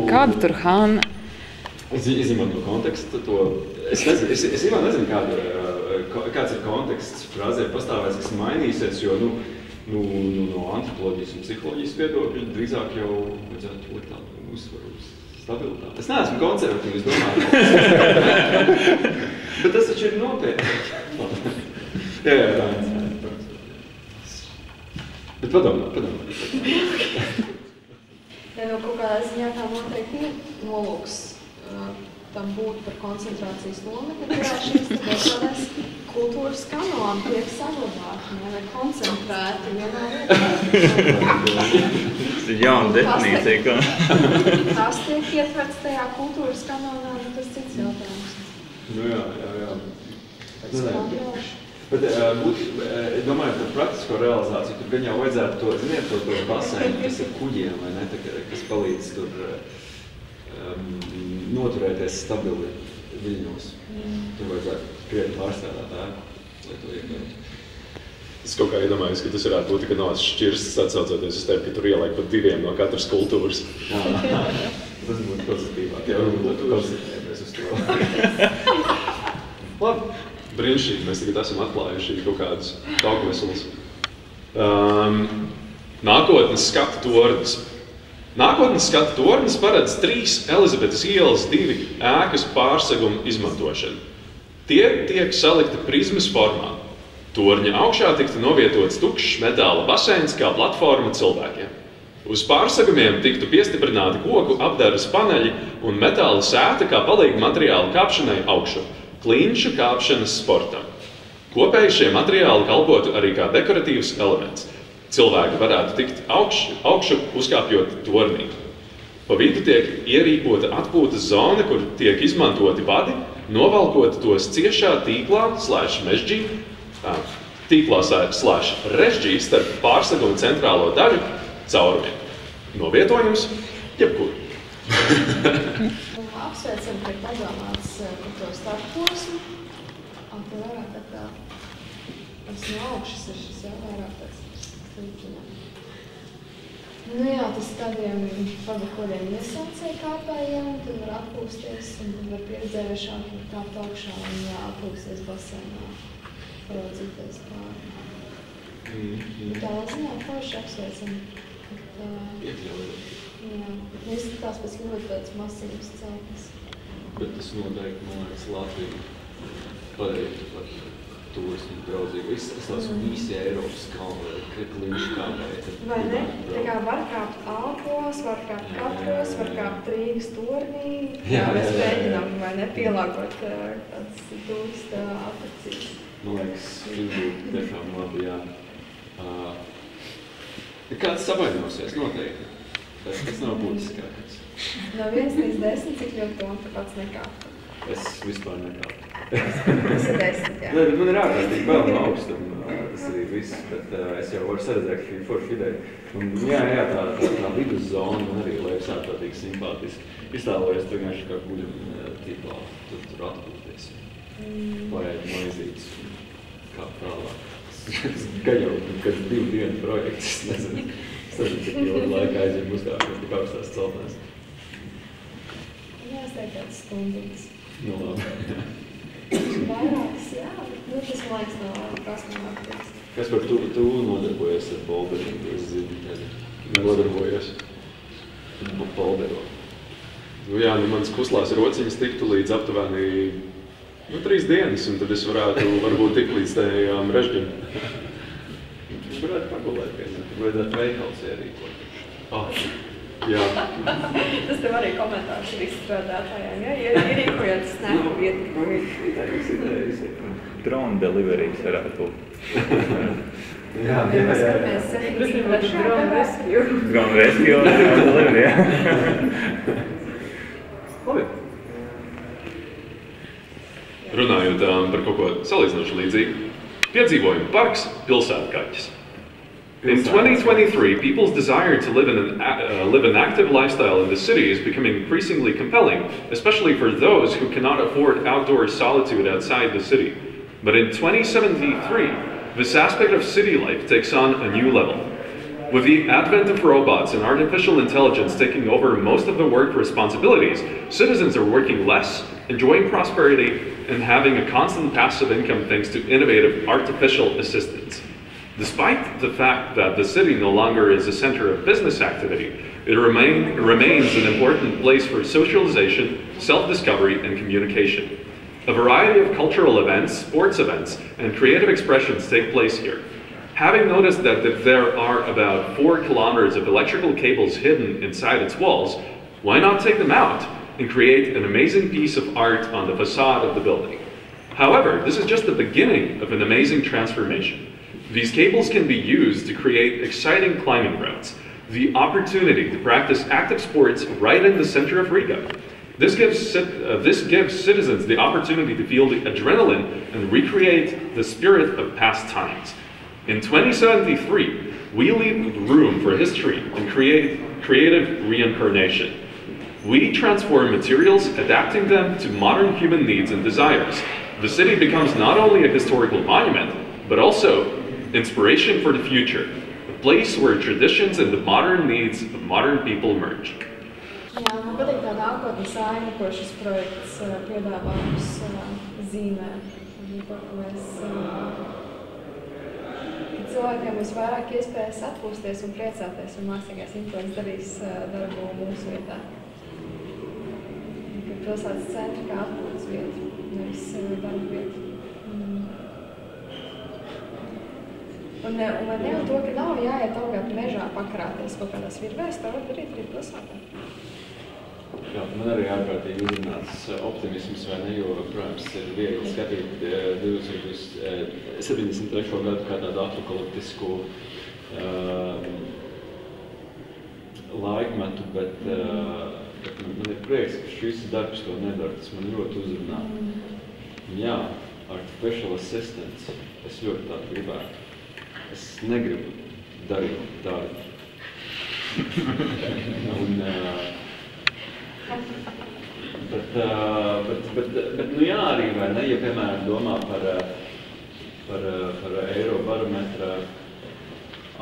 Kāda tur Hanna? Es izņemot no konteksta to... Es nezinu, kāds ir konteksts frāzē pastāvēs, kas mainīsies, jo no antropoloģijas un psiholoģijas viedokļa drīzāk jau vajadzētu likt tādu uzsvaru uz stabilitāti. Es neesmu konservatīvs, domāju. Bet tas taču ir nopietni. Jā, tā. Bet padomā. Ja no kaut kādā ziņā tā noteikti ir nolūks tam būt par koncentrācijas nometni, kurā šīs dažādās kultūras kanoni tiek saglabāti, vai koncentrēti vienā vietā. Tas ir jauna definīcija, ka... Kas tiek ietverts tajā kultūras kanonā, tas cits jautājums. Nu jā. Bet domāju, par praktisko realizāciju, tur gan jau vajadzētu to, ziniet, to baseinu, kas ir kuģiem, vai ne, kas palīdz tur noturēties stabili viļņos. Tur vajadzētu krietni pārstrādāt ēku, lai to iekļautu. Es kaut kā iedomājos, ka tas varētu būt, ka no šķirstas atsaucoties uz tevi, ka tur ieliek pat 2 no katras kultūras. Tas būtu pozitīvāk, jā, varbūt koncentrēties uz to. Labi. Brīnišķīgi, mēs tagad esam atklājuši kaut kādus taukveselus. Nākotnes skatu tornis. Nākotnes skatu tornis paredz 3 Elizabetes ielas 2 ēkas pārsegumu izmantošanu. Tie tiek salikti prizmas formā. Torņa augšā tiktu novietots tukšs metāla baseins kā platforma cilvēkiem. Uz pārsegumiem tiktu piestiprināti koku apdares paneļi un metāla sēta kā palīga materiāla kāpšanai augšu. Klinšu kāpšanas sportam. Kopēji šie materiāli kalpotu arī kā dekoratīvs elements. Cilvēki varētu tikt augšu uzkāpjot tornī. Pa vidu tiek ierīkota atpūtas zona, kur tiek izmantoti vadi, novalkot tos ciešā tīklā režģī starp pārsegumu centrālo daļu caurumiem. Novietojums jebkur. Apsveicam, ka ir padomāts par to starposmu. Te vairāk tā kā tas no augšas ir šis jau vairāk tāds stīķinām. Nu jā, tas tādiem varbūt kodiem iesaucēja kāpējiem, tad var atpūsties un tad var pieredzējušāk kāpt augšā un atpūsties basēnā, paraudzīties pāri. Tā ziņā forši apsveicam. Jā, izskatās pēc ļoti pēc masīvas celtnes. Bet tas noteikti, man liekas, Latviju padarītu par turismu draudzību. Es esmu visi Eiropas kliņšu kāpēji. Vai ne? Tā kā var kāpt Alpos, var kāpt Katros, var kāpt Rīgas tornī. Jā, mēs mēģinām, vai ne, pielāgot tādas turista atrakcijas. Man liekas, viņi būtu tiešām labi, jā. Kāds sabaidosies noteikti. Tas nav būtiskākais. No 1 līdz 10, cik ļoti to pats nekāptu? Es vispār nekāptu. Tas ir 10, jā. Nē, bet man ir ārkārtīgi bail no augstuma, tas arī viss, bet es jau varu saredzēt, ka šī forša ideja. Un jā, tā vidus zona man arī liekas ārkārtīgi simpātiski. Iztēlojies tu vienkārši kā guļam tīklā, tur atpūties. Paēd maizītes un kā tālāk. Gan jau, kad 2 dienu projekts, es nezinu. Es nezinu, cik ilgi laika aizvien uzkāpjot tik augstās celtnēs. Jā, es teiktu kāds stundīgs. Nu labi. Vairākas, jā, bet tas man liekas nav kas nav aktīvs. Kas par tu nodarbojies ar boulderību? Es zinu, kad Nodarbojos. Boldero. Jā, manas kuslās rociņas tiktu līdz aptuveni 3 dienas, un tad es varētu varbūt tik līdz tajām režģiem. Es varētu pagulēt vienam, tad vajadzētu veikals ierīkot. Jā. Tas tev arī komentārs ir izstrādātājiem, ja? Ierīkojot snapu vietu. Idejas. Drone deliveries varētu būt. Jā, Mēs skatāmies 73. Drone rescue. Drone rescue un drone delivery, jā. Labi. runājot par kaut ko salīdzinoši līdzīgu, piedzīvojumu parks, pilsētkaķis. In 2023, people's desire to live an active lifestyle in the city is becoming increasingly compelling, especially for those who cannot afford outdoor solitude outside the city. But in 2073, this aspect of city life takes on a new level. With the advent of robots and artificial intelligence taking over most of the work responsibilities, citizens are working less, enjoying prosperity, and having a constant passive income thanks to innovative artificial assistance. Despite the fact that the city no longer is a center of business activity, it remains an important place for socialization, self-discovery, and communication. A variety of cultural events, sports events, and creative expressions take place here. Having noticed that there are about 4 kilometers of electrical cables hidden inside its walls, why not take them out and create an amazing piece of art on the facade of the building? However, this is just the beginning of an amazing transformation. These cables can be used to create exciting climbing routes, the opportunity to practice active sports right in the center of Riga. This gives citizens the opportunity to feel the adrenaline and recreate the spirit of past times. In 2073, we leave room for history and creative reincarnation. We transform materials, adapting them to modern human needs and desires. The city becomes not only a historical monument, but also inspiration for the future, a place where traditions and the modern needs of modern people merge. Jā, man patīk tā nākotnes aina, ko šis projekts piedāvā mums zīmē. Kad cilvēkiem būs vairāk iespējas atpūsties un priecāties, un mākslīgais intelekts darīs darbu mūsu vietā. Kad pilsētas centri kā atpūtas vieta, nevis darba vieta. Un vai ne jau to, ka nav jāiet augāt mežā pakrāties kaut kādās virvēs, tā var darīt arī pilsētā? Jā, man arī ārkārtīgi uzrunāts optimisms, vai ne, jo, protams, ir viegli skatīt 2073. Gadu kā tādu apokaliptisku laikmetu, bet man ir prieks, ka šis darbs to nedara, tas man ļoti uzrunā. Jā, artificial assistance, es ļoti tādu gribētu. Es negribu darīt darbu. Bet nu jā, arī vai ne, ja piemēram domā par Eirobarometra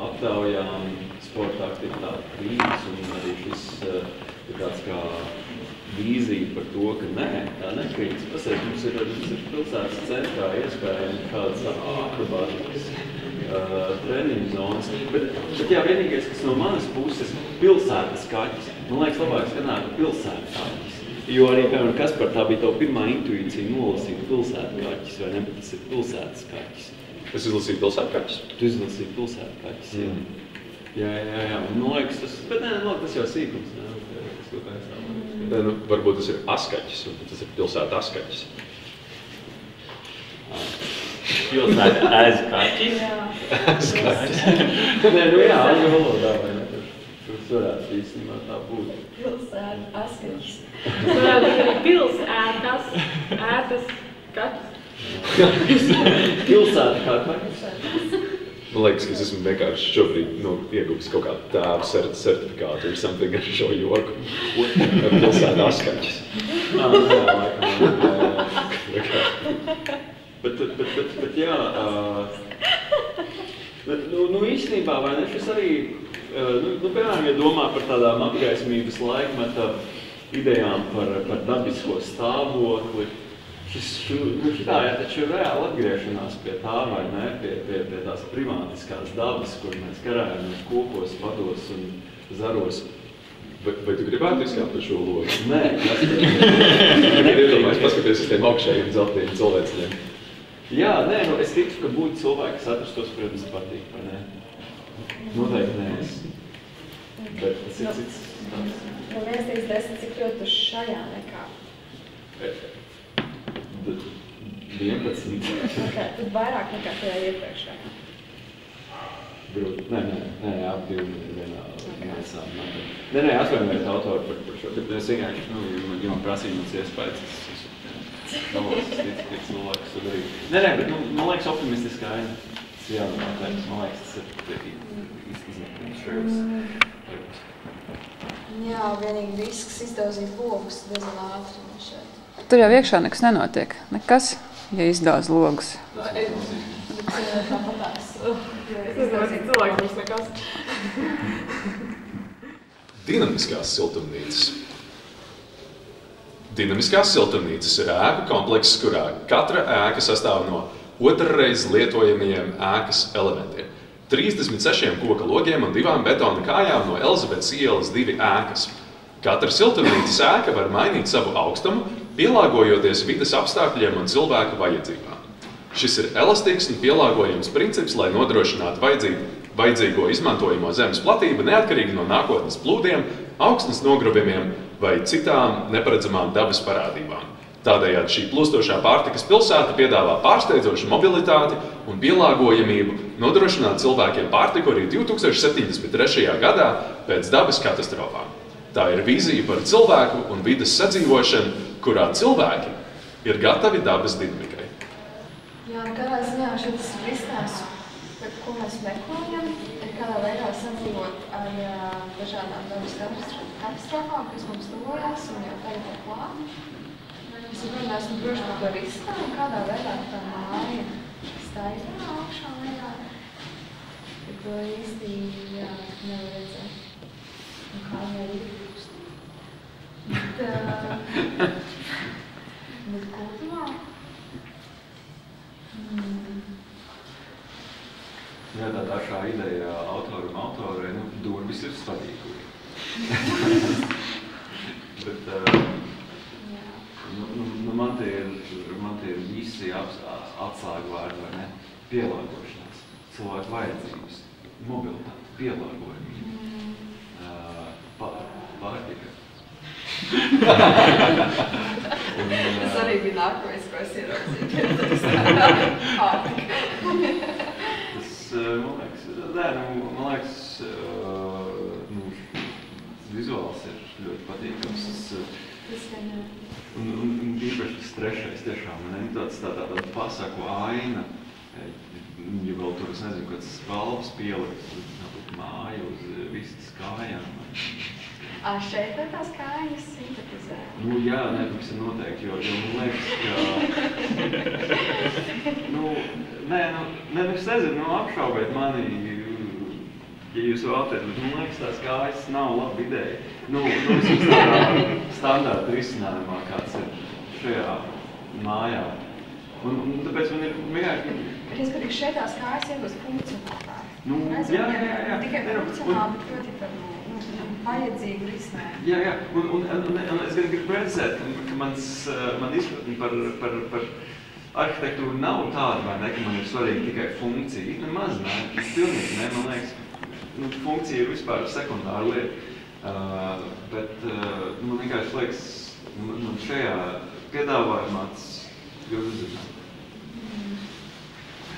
aptaujām, sporta aktivitāti krītas, un arī šis ir tāds kā vīzija par to, ka nē, tā nekrītas. Pasies, mums ir pilsētas centrā iespējami kādas akrobātikas treniņu zonas, bet jā, vienīgais, kas no manas puses pilsētas kaķis, man liekas labāk skanētu pilsētas kaķis. Jo arī, piemēram, Kaspar, tā bija tava pirmā intuīcija nolasīt pilsētas kaķis, vai ne, bet tas ir pilsētas kaķis. Es izlasīju pilsētas kaķis? Tu izlasīji pilsētas kaķis, jā. Jā, man liekas, bet nē, tas jau sīkums, ne? Nu, varbūt tas ir askaķis, un tas ir pilsēta askaķis. Pilsēta aizkaķis? Aizkaķis. Nē, nu jā, angļu valodā, vai ne? Tur varētu īstenībā tā būt. Pilsēta askaķis. Varētu būt arī pilsētas, ētas, kaķis. Pilsēta kā kaķis. Man liekas, ka es esmu vienkārši šobrīd ieguvis kaut kādu tēvu certifikātu or something ar šo joku. Pilsēta askaķis. Bet jā, nu īstenībā, vai ne, šis arī, piemēram, ja domā par tādām apgaismības laikmeta idejām par dabisko stāvokli, šitā ir taču reāli atgriešanās pie tā, vai ne, pie tās primātiskās dabas, kur mēs karājamies kokos, vados un zaros. Vai tu gribētu izkāpt par šo logu? Nē. Iedomājies, paskaties uz tiem augšējiem dzelteniem cilvēciņiem. Jā, nē, es ticu, ka būtu cilvēki, kas atrastos, protams, patīk, vai ne? Noteikti nē, bet tas ir cits stāsts. No 1 līdz 10, cik ļoti tu šajā nekā? 11. Tad vairāk nekā tajā iepriekšējā. Grūti. Nē, ap 2 vienā mēsām. Nē, atvainojiet autori par šo. Bet es vienkārši, ja man prasīja mans iespējas, ka cilvēks to darīt. Nē, bet man liekas optimistiski aina. Tas jādomātājums, man liekas, tas ir izņemts šajos. Jā, vienīgi risks izdaudzīt logus diezgan ātri no šeit. Tur jau iekšā nekas nenotiek. Nekas, ja izdauž logus. Tāpatās. Es nezinu, cilvēki būs nekas. Dinamiskās siltumnīcas. Dinamiskās siltumnīcas ir ēku komplekss, kurā katra ēka sastāv no otrreiz lietojamajiem ēkas elementiem. 36 koka logiem un 2 betona kājām no Elizabetes ielas 2 ēkas. Katra siltumnīcas ēka var mainīt savu augstumu, pielāgojoties vides apstākļiem un cilvēku vajadzībām. Šis ir elastīgs un pielāgojams princips, lai nodrošinātu vajadzīgo izmantojamo zemes platību neatkarīgi no nākotnes plūdiem, augstnes nogruvumiem vai citām neparedzamām dabas parādībām. Tādējādi šī plūstošā pārtikas pilsēta piedāvā pārsteidzošu mobilitāti un pielāgojamību nodrošināt cilvēkiem pārtiku arī 2073. gadā pēc dabas katastrofām. Tā ir vīzija par cilvēku un vides sadzīvošanu, kurā cilvēki ir gatavi dabas dinamikai. Jā, kādā ziņā šis risinājums, par ko mēs meklējam, ir kādā veidā sadzīvot ar dažādām dabas katastrofām, kas mums tuvojās un jau tagad ir klāt. Es esmu droši par to risinājumu, kādā veidā tā māja staigā augšā lejā. Bet to īsti nevar redzēt. Un kā jau ir kļūst. Bet kopumā. Jā, tā šā ideja autorai, durvis ir stadīguri. Bet man te ir visi atslēgu vārdi, vai ne? Pielāgošanās, cilvēku vajadzības, mobilitāte, pielāgojumība, pārtika. Tas arī bija nākamais, ko es ieraudzīju. Pārtika. Man liekas, vizuāls ir ļoti patīkams. Un īpaši tas trešais tiešām, tāda pasaku aina, ja vēl tur, es nezinu, kāds valvs pielikt, māja uz vistas kājām. Šeit ir tās kājas sintetizē? Jā, nevis ir noteikti, jo man liekas, ka... es nezinu, apšaubēt mani, ja jūs vēlaties, bet man liekas, tās kājas nav laba ideja. Vismaz tādā standārta risinājumā, kāds ir šajā mājā. Un tāpēc man ir vienkārši... Respektīvi, šeit tās kājas iegūst funkcionātāji. Jā. Tikai funkcionāli, bet ļoti par vajadzīgu risinājumu. Jā. Un es gribu precizēt, ka man izpratni par arhitektūru nav tāda, vai ne, ka man ir svarīga tikai funkcija. Nemaz, ne, tas pilnīgi, ne, man liekas, funkcija ir vispār sekundāra lieta. Bet man vienkārši liekas, man šajā piedāvājumā tas ļoti uzrunāt.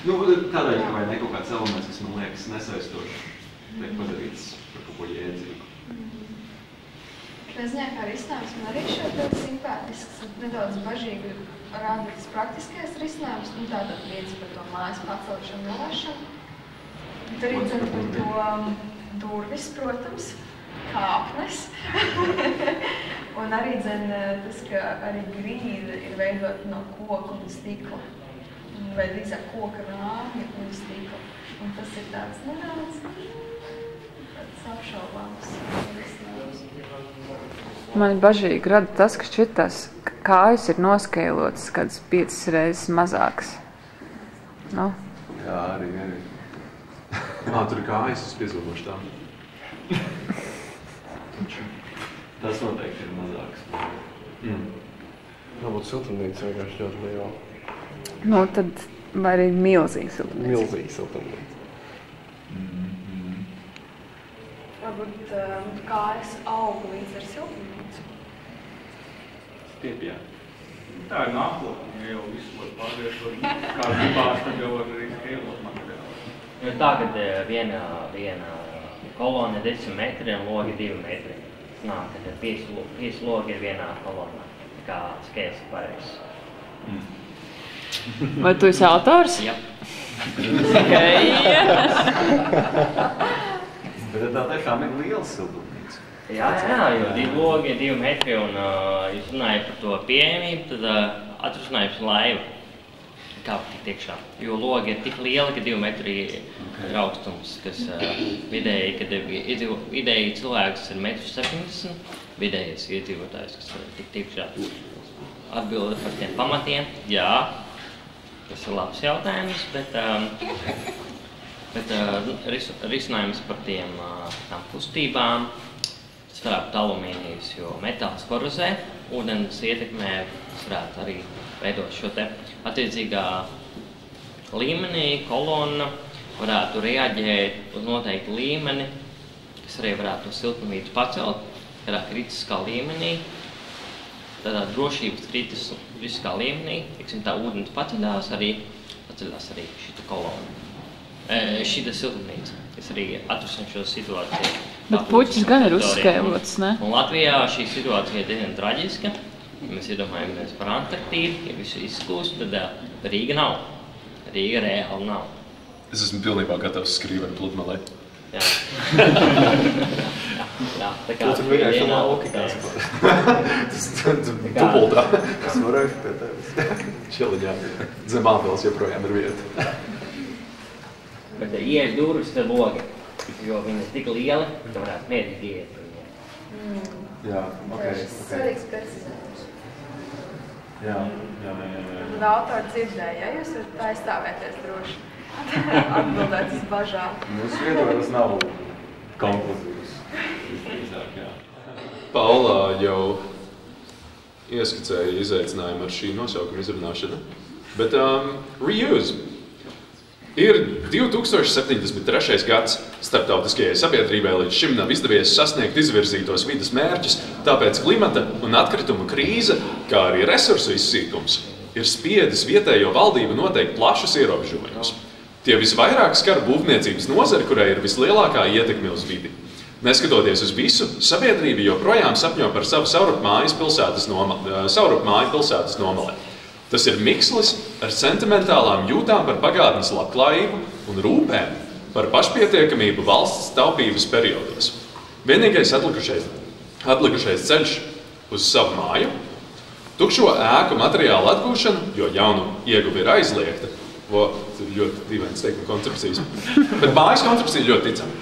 Tādēļ, ka vai ne kaut kāds elements, kas man liekas nesaistoši, tiek padarīts par kaut ko jēdzīgu. Es ziņā, kā risinājums man arī šeit ļoti simpātisks, nedaudz bažīgi rādītas praktiskais risinājums, tātad viens par to mājas pacelšanu, nolaišanu. Bet arī dzene par to durvis, protams, kāpnes. Un arī tas, ka arī grīda ir veidota no koka un stikla. Vai drīzāk koka rāmja un stikla. Un tas ir tāds nedaudz apšaubāms. Man bažīgi rada tas, ka šķitās kājas ir noskēlotas kādas 5 reizes mazākas. Jā, arī. Tur ir kājas, es piezīmošu tā. Tas noteikti ir mazāks. Varbūt siltumnīca vienkārši ļoti liela. Tad vai arī milzīga siltumnīca. Milzīga siltumnīca. Varbūt kājas auga līdz ar siltumnīcu. Stiepjā. Tā ir nākotne, ja jau visu var pārviešot. Kā gribās, tad jau var arī skrielot materiāli. Tā, kad viena kolona ir 10 metri un logi 2 metri. Tad 5 logi ir vienā kolonā. Kā skēls pareizs. Vai tu esi autors? Jā. Bet tā tiešām ir liela siltumnīca. Jā, jo 2 logi, 2 metri, un jūs runājat par to pieejamību, tad atrunājums laiva. Kā tikt iekšā. Jo logi ir tik lieli, ka 2 metri ir augstums, kas vidēji cilvēks ir 1,70 m, vidējais iedzīvotājs, kas var tikt iekšā. Atbilde par tiem pamatiem, jā, tas ir labs jautājums, bet risinājums par tām kustībām, tas varētu būt alumīnijas, jo metāls korozē, ūdens ietekmē, tas varētu arī veidot šo te attiecīgā līmenī, kolonna varētu reaģēt uz noteiktu līmeni, kas arī varētu to siltumnīcu pacelt, tādā kritiskā līmenī, tādā drošības kritiskā līmenī, tiksim, tā ūdens paceļās arī šita kolona, šita siltumnīca, kas arī atrasina šo situāciju. Bet puķis gan ir uzskailots, ne? Un Latvijā šī situācija ir diezgan traģiska. Ja mēs iedomājamies par Antarktīdu, ja visu izskūst, tad Rīga nav. Rīga reāli nav. Es esmu pilnībā gatavs skrīvēt pludmalē. Jā. Jā, tā kā... Tu vienkārši lauki kāds. Dubultā. Es varēšu pie tevis. Čiliņā. Zem Āpils joprojām ir vieta. Bet ieejas durvis te logi, jo viņi ir tik lieli, ka varētu mierīgi iet. Jā, okay. Svarīgs precizējums. Jā. Tad autori dzirdēja, ja jūs varat aizstāvēties droši. Atbildēt uz bažām. Mūsu viedoklis nav konkluzīvs. Paula jau ieskicēja izaicinājumu ar šī nosaukuma izrunāšanu, bet reuse. Ir 2073. gads. Starptautiskajai sabiedrībai līdz šim nav izdevies sasniegt izvirzītos vides mērķus, tāpēc klimata un atkritumu krīze, kā arī resursu izsīkums, ir spiedis vietējo valdību noteikt plašus ierobežojumus. Tie visvairāk skar būvniecības nozari, kurai ir vislielākā ietekme uz vidi. Neskatoties uz visu, sabiedrība joprojām sapņo par savu saurupmāju pilsētas nomalē. Tas ir mikslis ar sentimentālām jūtām par pagātnes labklājību un rūpēm par pašpietiekamību valsts taupības periodos. Vienīgais atlikušais ceļš uz savu māju, tukšo ēku materiālu atgūšanu, jo jaunu ieguvi ir aizliegta. Ļoti dīvains teikuma koncepcijas, bet mājas koncepcija ļoti ticama.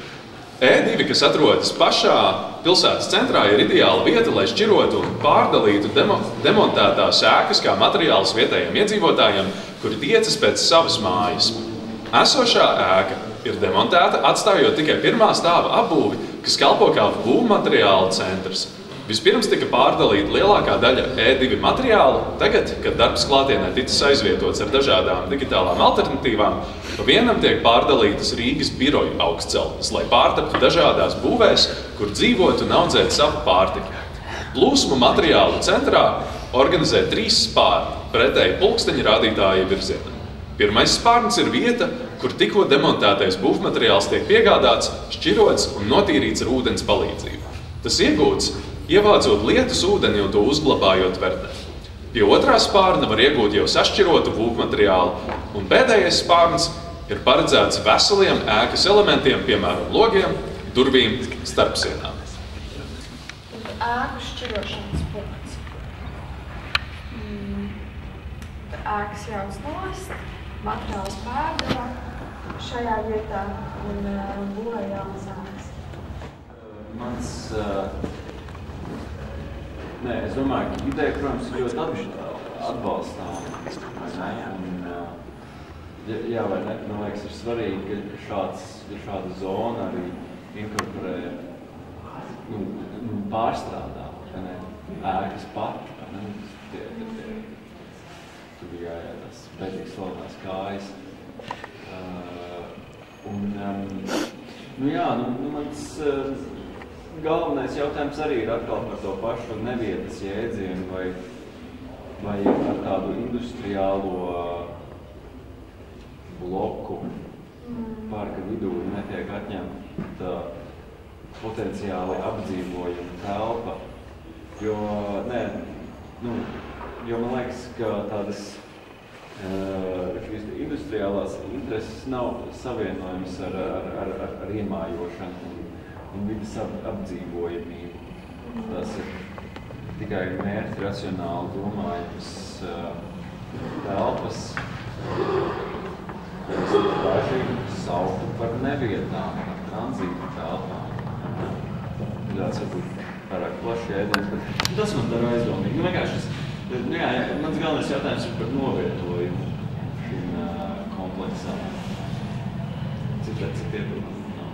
E2, kas atrodas pašā pilsētas centrā, ir ideāla vieta, lai šķirotu un pārdalītu demontētās ēkas kā materiālus vietējiem iedzīvotājiem, kuri tiecas pēc savas mājas. Esošā ēka ir demontēta, atstājot tikai pirmā stāva apbūvi, kas kalpo kā būvmateriāla centrs. Vispirms tika pārdalīta lielākā daļa E2 materiālu, tagad, kad darbs klātienē ticis aizvietots ar dažādām digitālām alternatīvām, pa vienam tiek pārdalītas Rīgas biroju augstceltnes, lai pārtaptu dažādās būvēs, kur dzīvot un audzēt savu pārtiku. Plūsmu materiālu centrā organizē 3 spārni, pretēji pulksteņa rādītāja virzienam. Pirmais spārns ir vieta, kur tikko demontētais būvmateriāls tiek piegādāts, šķirots un notīrīts ar ūdens palīdzību. Tas iegūts, ievācot lietus ūdeni un to uzglabājot verdē. Pie otrā spārna var iegūt jau sašķirotu būvmateriālu, un pēdējais spārns ir paredzēts veseliem ēkas elementiem, piemēram, logiem, durvīm, starpsienām. Ēku šķirošanas punkts. Ēkas jāuznost, materiāls pārdeva šajā vietā un būvē jaunas ēkas. Es domāju, ka ideja, protams, ir ļoti atbalstām. Jā, vai ne? Man liekas, ir svarīgi, ka šāda zona arī inkorporē, pārstrādā, ēkas pati. Tur bija tās beidzīgas slavenās kājas. Mans galvenais jautājums arī ir atkal par to pašu nevietas jēdzienu vai ar tādu industriālo bloku parka vidū netiek atņemta potenciāli apdzīvojuma telpa. Jo, jo man liekas, ka tādas šīs industriālās intereses nav savienojums ar iemājošanu un vidas apdzīvojamību. Tas ir tikai mērķi racionāli domājums telpas, kas daži sauktu par nevietām, par tranzītu telpām. Tāds varbūt pārāk plašs jēdziens, bet tas man dara aizdomīgi. Vienkārši mans galvenais jautājums ir par novietojumu šim kompleksam. Cik iedomāt nav?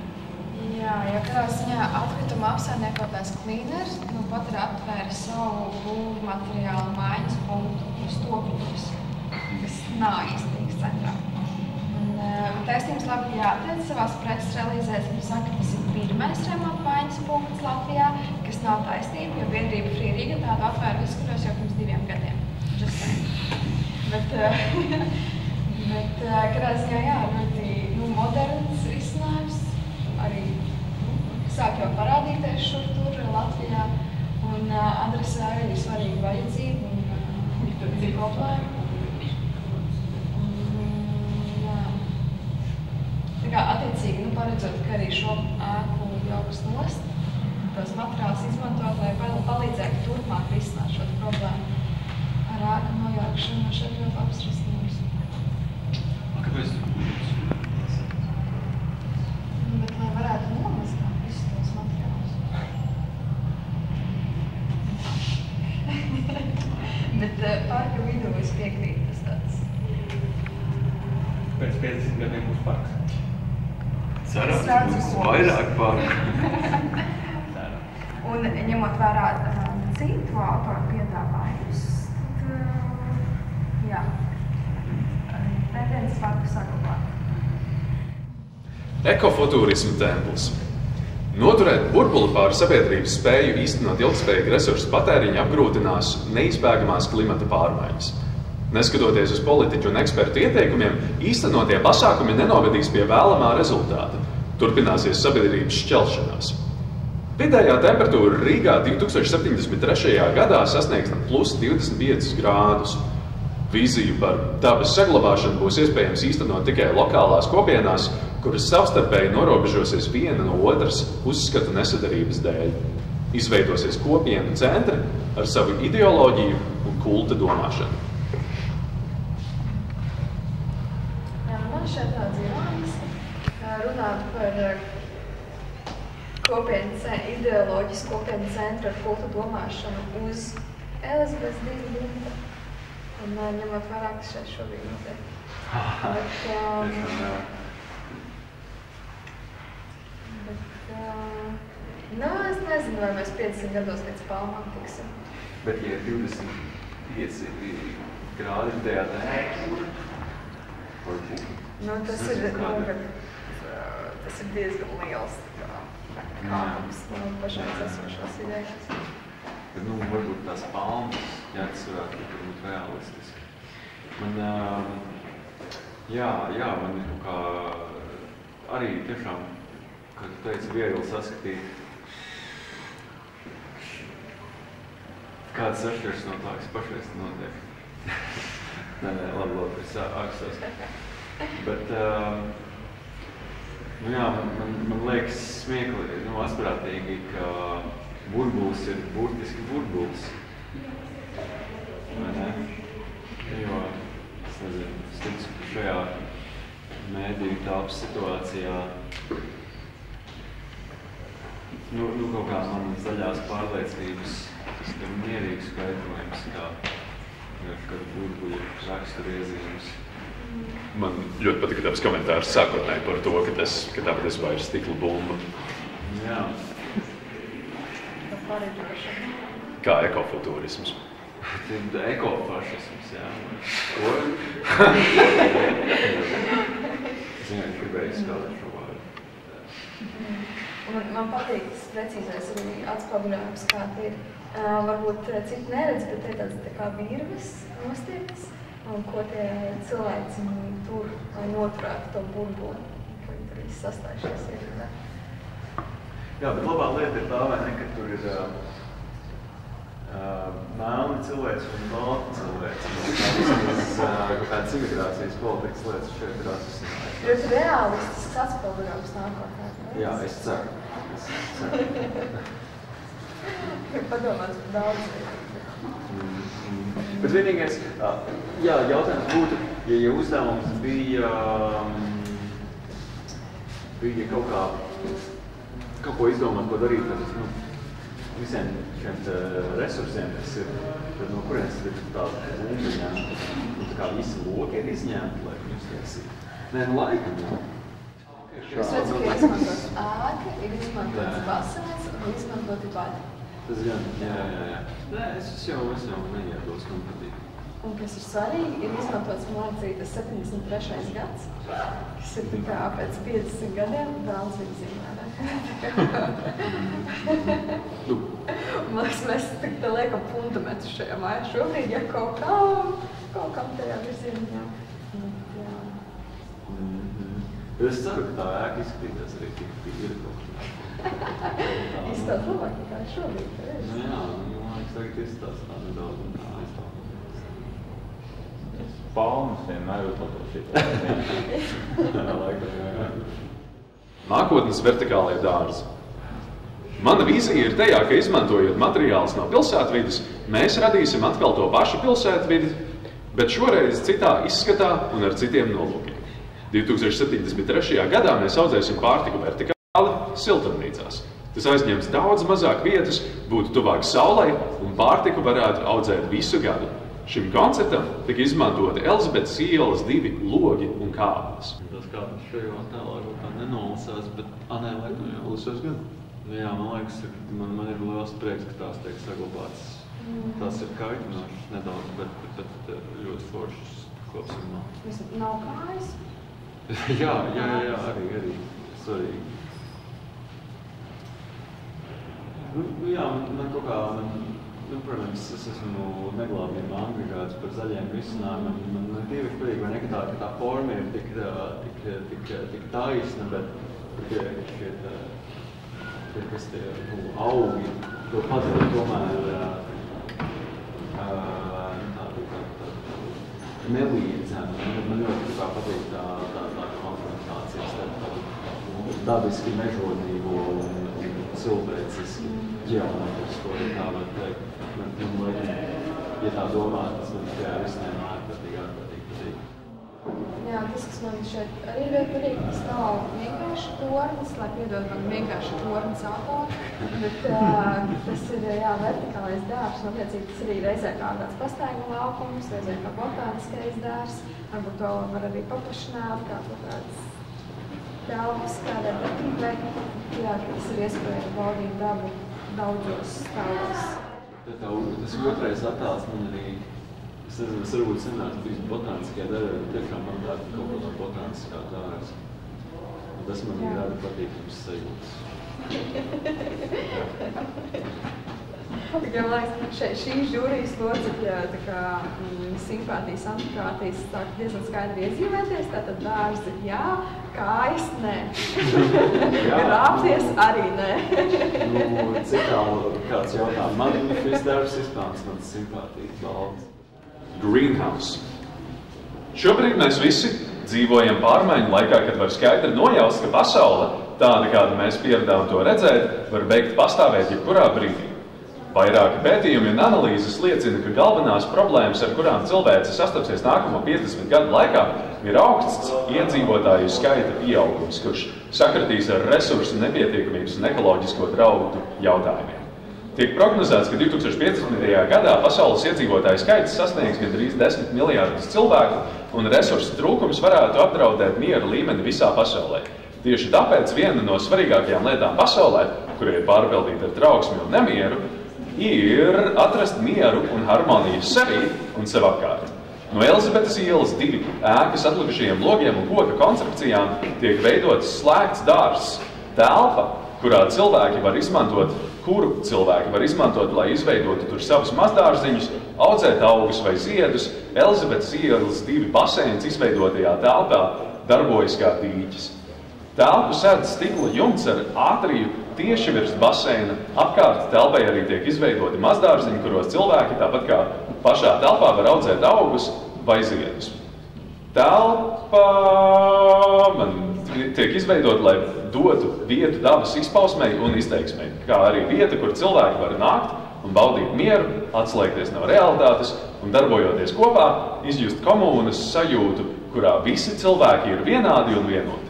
Jā, jo kādā ziņā atkrituma apsaimniekotājs Cleaners pat ir atvēris savu būvu materiālu maiņas punktu uz Topiņus, kas nav īstīgs centrā. Taisnības labi jāattiec savās preces relīzēs, un saka, ka tas ir pirmais remonta maiņas punkts Latvijā, kas nav taisnība, jo biedrība Free Riga tādu atvēra Viskuros jau pirms 2 gadiem. Bet kādā ziņā jā, ļoti moderns risinājums, arī sāk jau parādīties šur tur Latvijā, un adresē arī ir svarīga vajadzība un problēma. Attiecīgi, paredzot, ka arī šo ēku jauks nost, tos materiālus izmantot, lai palīdzētu turpmāk risināt šo problēmu ar ēku nojaukšanu. Man šeit ļoti labs risinājums. Kāpēc tu būs? Bet, lai varētu nomazgāt visus tos materiālus. Bet parka vidū es piekrītu, tas tāds. Pēc 50 gadiem būs parks. Cerams, būs vairāk parku. Un ņemot vērā citu autoru piedāvājumus, tad, jā, tendence parku saglabāt. Ekofuturisma templis. Noturēt burbuli pār sabiedrības spēju īstenot ilgspējīgu resursu patēriņu apgrūtinās neizbēgamās klimata pārmaiņas. Neskatoties uz politiķu un ekspertu ieteikumiem, īstenotie pasākumi nenovedīs pie vēlamā rezultāta. Turpināsies sabiedrības šķelšanās. Vidējā temperatūra Rīgā 2073. gadā sasniegs plus 25 grādus. Vīziju par dabas saglabāšanu būs iespējams īstenot tikai lokālās kopienās, kuras savstarpēji norobežosies viena no otras uzskatu nesadarības dēļ. Izveidosies kopienu centri ar savu ideoloģiju un kulta domāšanu. Šeit tāds Ivānis runāt par ideoloģisku kopienu centru ar kultu domāšanu uz Elizabetes 2 dimta. Un ņemot vērā, ka šeit šobrīd notiek. Es nezinu, vai mēs 50 gados pēc palmām tiksim. Bet, ja 25 grādi vidējā temperatūra, tas ir diezgan liels kāpums no pašais esošās idejas. Bet, varbūt tās palmas ķēdes varētu būt realistiski. Man ir kaut kā arī tiešām, kā tu teici, viegli saskatīt, kādas atšķiras no tā, kas pašreiz notiek. Labi, es ākstos. Bet, man liekas smieklīgi, asprātīgi, ka burbulis ir burtiski burbulis. Vai ne? Jo, es nezinu, es ticu, ka šajā mēdīju telpas situācijā kaut kā man zaļās pārliecības ir mierīgs skaidrojums, kā burbuļu raksturiezīmes. Man ļoti patika tavs komentārs sākotnēji par to, ka tā patiesībā vairs stikla bumba. Jā. Kā ekofuturisms. Ekofašisms, jā. Ko? Es vienkārši gribēju izskatīt šo vārdu. Man patīk tas precīzais arī atspoguļojums, kā tie ir. Varbūt citi neredz, bet te tāds tā kā virves nostieptas, un ko tie cilvēci tur, lai noturētu to burbuli, ka viņi tur viss sastājušies ir. Jā, bet labā lieta ir tā, vai ne, ka tur ir Melni cilvēks un balti cilvēks. Kaut kādas imigrācijas politikas lietas šeit ir atrisinājums. Ļoti realistisks atspildījums nākotnē. Jā, es ceru. Padomāt par daudz. Bet vienīgais, jā, jautājums būtu, ja uzdevums bija kaut ko izdomāt, ko darīt ar visiem šiem resursiem, kas ir, no kurienes ir tāda būmiņā, tā kā visi loki ir izņemti, lai viņus tiesīt. Nē, laikam jau. Es redzu, ka izmantot ēka, ir izmantots basēns un izmantoti baļi. Tas gan, jā. Nē, es jau neiedos kompatīt. Un kas ir svarīgi, ir izmantots mācītas 73. gads, kas ir tā kā pēc 50 gadiem vēlas viņa zīmē. Man liekas, mēs te liekam fundamentu šajā mājā šobrīd, ja kaut kam tajā virzienā. Es ceru, ka tā ēka izskatījās arī tik ir kaut kā. Izstāt labāk, kā šobrīd. Nu jā, man liekas, tagad izstās tā nedaudz un tā aizstāv. Palmas vienmēr uzlato šitā. Nākotnes vertikālie dārzi. Mana vīzija ir tajā, ka izmantojot materiālus no pilsētvides, mēs radīsim atkal to pašu pilsētvidi, bet šoreiz citā izskatā un ar citiem nolūkiem. 2073. gadā mēs audzēsim pārtiku vertikāli siltumnīcās. Tas aizņems daudz mazāk vietas, būtu tuvāk saulei un pārtiku varētu audzēt visu gadu. Šim konceptam tika izmantoti Elizabetes ielas 2 logi un kāpnes. Tas kāpnes šajā attēlā kaut kā nenolasās, bet nē, laikam jau lasās gan. Jā, man liekas, man ir liels prieks, ka tās tiek saglabātas. Tās ir kaitinošas nedaudz, bet ļoti foršas kopsumā. Nav kājas? Jā, arī svarīgi. Jā, man kaut kā, protams, es esmu neglābīgi angļigāts par zaļiem risinājumiem. Man divi patīk, vai ne, ka tā forma ir tik taisna, bet šie kas tie augi, to padara tomēr nelīdzami. Man ļoti patīk tā konfrontācija starp dabiski mežonīgo un cilvēciski ģeometrisko, ja tā var teikt. Man liekas, ja tā domā, tas man tajā risinājumā ārkārtīgi. Jā, tas, kas man šeit arī ļoti patīk, tas nav vienkārši tornis, lai piedod man vienkārši tornis autori, bet tas ir, vertikālais dārs, un attiecīgi tas arī reizē kā tāds pastaigu laukums, reizē kā botāniskais dārs, varbūt to var arī paplašināt, kā kaut kāds telpas, kādai darbībai, tas ir iespēja baudīt dabu daudzos stāvos. Tas otrais attēls man arī, es nezinu, es varbūt senāk bijis botāniskajā darbā, bet tiešām man tā kaut ko no botāniskā dāras. Tas man ir rada patīkams sajūtas. Tikai man liekas, šī žūrijas locekļa simpātijas, antipātijas sāk diezgan skaidri iezīmēties, tātad dārzi jā, kājas nē. Rāpties arī nē. Cik kāds jautā, man šis darbs izpelns manas simpātijas balvas. Greenhouse. Šobrīd mēs visi dzīvojam pārmaiņu laikā, kad var skaidri nojaust, ka pasaule, tāda kādu mēs pieradām to redzēt, var beigt pastāvēt jebkurā brīdī. Vairāki pētījumi un analīzes liecina, ka galvenās problēmas, ar kurām cilvēce sastapsies nākamo 50 gadu laikā, ir augsts iedzīvotāju skaita pieaugums, kurš sakritīs ar resursu nepietiekamības un ekoloģisko draudu jautājumiem. Tiek prognozēts, ka 2050. gadā pasaules iedzīvotāju skaits sasniegs gandrīz 10 miljārdus cilvēku, un resursu trūkums varētu apdraudēt miera līmeni visā pasaulē. Tieši tāpēc viena no svarīgākajām lietām pasaulē, kur ir pārpildīta ar trauksmi un nemieru, ir atrast mieru un harmoniju sevī un sev apkārt. No Elizabetes ielas 2 ēkas atlikušajiem logiem un koka konstrukcijām tiek veidots slēgts dārzs, telpa, kuru cilvēki var izmantot, lai izveidotu tur savus mazdārziņus, audzēt augus vai ziedus. Elizabetes ielas 2 baseins izveidotajā telpā darbojas kā dīķis. Telpu sedz stikla jumts ar ātriju tieši virs baseina. Apkārt telpai arī tiek izveidoti mazdārziņi, kuros cilvēki, tāpat kā pašā telpā, var audzēt augus vai ziedus. Telpa tiek izveidota, lai dotu vietu dabas izpausmei un izteiksmei, kā arī vieta, kur cilvēki var nākt un baudīt mieru, atslēgties no realitātes un darbojoties kopā, izjust komunas sajūtu, kurā visi cilvēki ir vienādi un vienoti.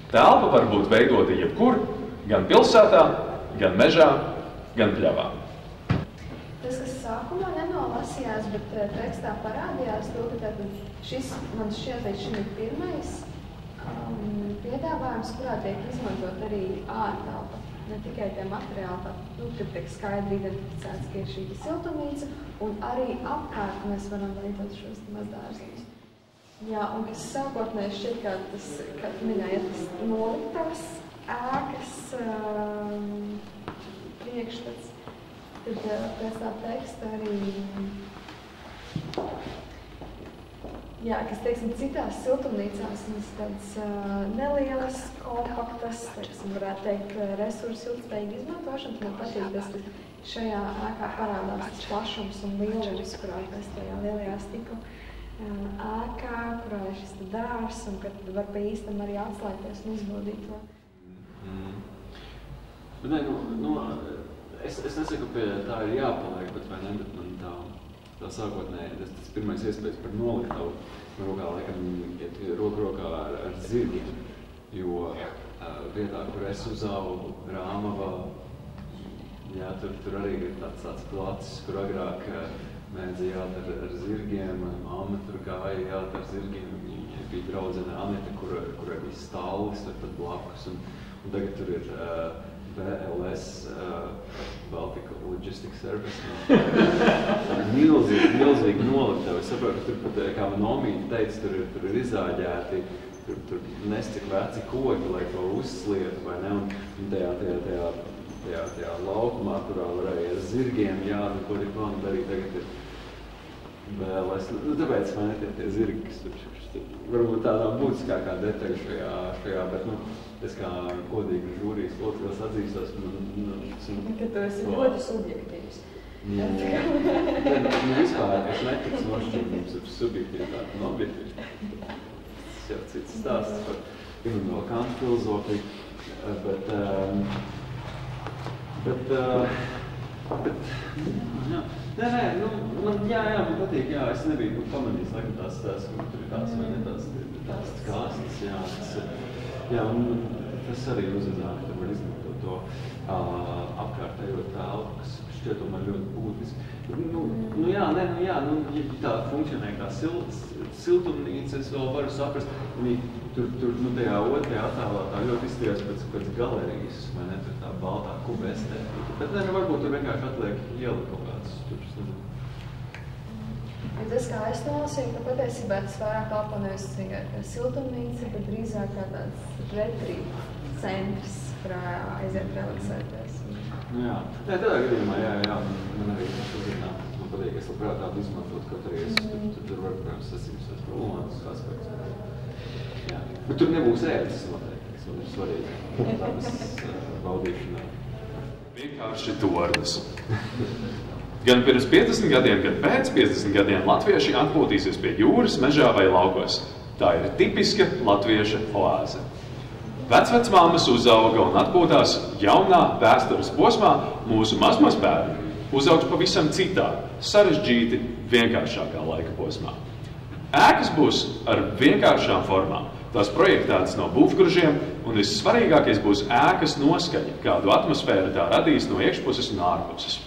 Telpa var būt veidota jebkur, gan pilsētā, gan mežā, gan pļavā. Tas, kas sākumā nenolasījās, bet tekstā parādījās, to, ka šis, man šķiet, līdz šim ir pirmais piedāvājums, kurā tiek izmantot arī ārtelpa. Ne tikai tie materiāli, kad tiek skaidri identificēts, ka ir šī siltumnīca, un arī apkārt mēs varam veidot šos mazdārziņus. Jā, un kas sākotnēji šķiet, kā tas, kā minēja, tas noliktās ēkas priekšstats, tad pēc tā teksta arī, jā, kas, teiksim, citās siltumnīcās mums tādas nelielas, kompaktas, teiksim, varētu teikt, resursu ilgspējīgu izmantošanu, tad man patīk tas, ka šajā ēkā parādās tas plašums un lielums, kurā mēs tajā lielajā stikla ēkā, kurā ir šis dārs, un kad var pa īstam arī atslēgties un izbaudīt to. Bet nē, es nesaku, ka tā ir jāpaliek, bet vai ne, bet man tā sākotnēji, tas pirmais iespējas par noliktavu, rokā, laikam, iet rokā ar zirgiem, jo vietā, kur es uzaugu Rāmavā, jā, tur arī ir tāds placis, kur agrāk mēdz jāt ar zirgiem, mamma tur gāja jāt ar zirgiem, viņa bija draudzene Anita, kurai bija stālis tur pat blakus, un tagad tur ir BLS, Baltica Logistics Service. Milzīgi noliktava. Es saprotu, ka tur pat, kā man omīte teica, tur ir izāģēti, tur nescik veci koki, lai to uzslietu, vai ne, un tajā laukumā, kurā varēja ar zirgiem jāt, ko arī plānu darīt, tagad ir BLS. Tāpēc man netiek tie zirgi, kas tur varbūt tādā būtiskākā detaļa šajā, bet, es kā godīgi žūrijas loceklis atzīstos, ka tu esi ļoti subjektīvs. Vispār es netiks nošķirnības ar subjektivitāti un objektivitāti. Tas jau cits stāsts par Immanuela Kanta filozofiju, bet man patīk, jā, es nebiju pamanījis, laikam tās, tur ir tāds vai ne tāds kāstas, jā, un tas arī uzrunā, ka tur var izmantot to apkārtējo telpu, kas šķiet tomēr ļoti būtiski. Ja tā funkcionē kā siltumnīca, es vēl varu saprast, tur tajā otrajā attēlā tā ļoti izskatījās pēc galerijas, vai ne, tur tā baltā kuba estētika. Bet varbūt tur vienkārši atliek ielikt kaut kāds, tur es nezinu. Tas, kā es nolasīju, ka patiesībā tas vairāk kalpo nevis siltumnīca, bet drīzāk kā tāds retrīva centrs, kurā aiziet relaksēties. Jā, tādā gadījumā, jā, man arī tas uzrunā. Man patīk, es labprāt tādu izmantot, kaut arī es tur var, protams, sasīmsies problemātisks aspekts. Jā, bet tur nebūs ēdas noteikti, kas man ir svarīgi. Tādas baudīšanā. Vienkārši tornis. Gan pirms 50 gadiem, gan pēc 50 gadiem latvieši atpūtīsies pie jūras, mežā vai laukos. Tā ir tipiska latvieša oāze. Vecvecmāmas uzauga un atpūtās jaunā vēstures posmā, mūsu mazmazbērni uzaugs pavisam citā, sarežģīti vienkāršākā laika posmā. Ēkas būs ar vienkāršām formām. Tās projektētas no būvgružiem, un vissvarīgākais būs ēkas noskaņa, kādu atmosfēru tā radīs no iekšpuses un ārpuses.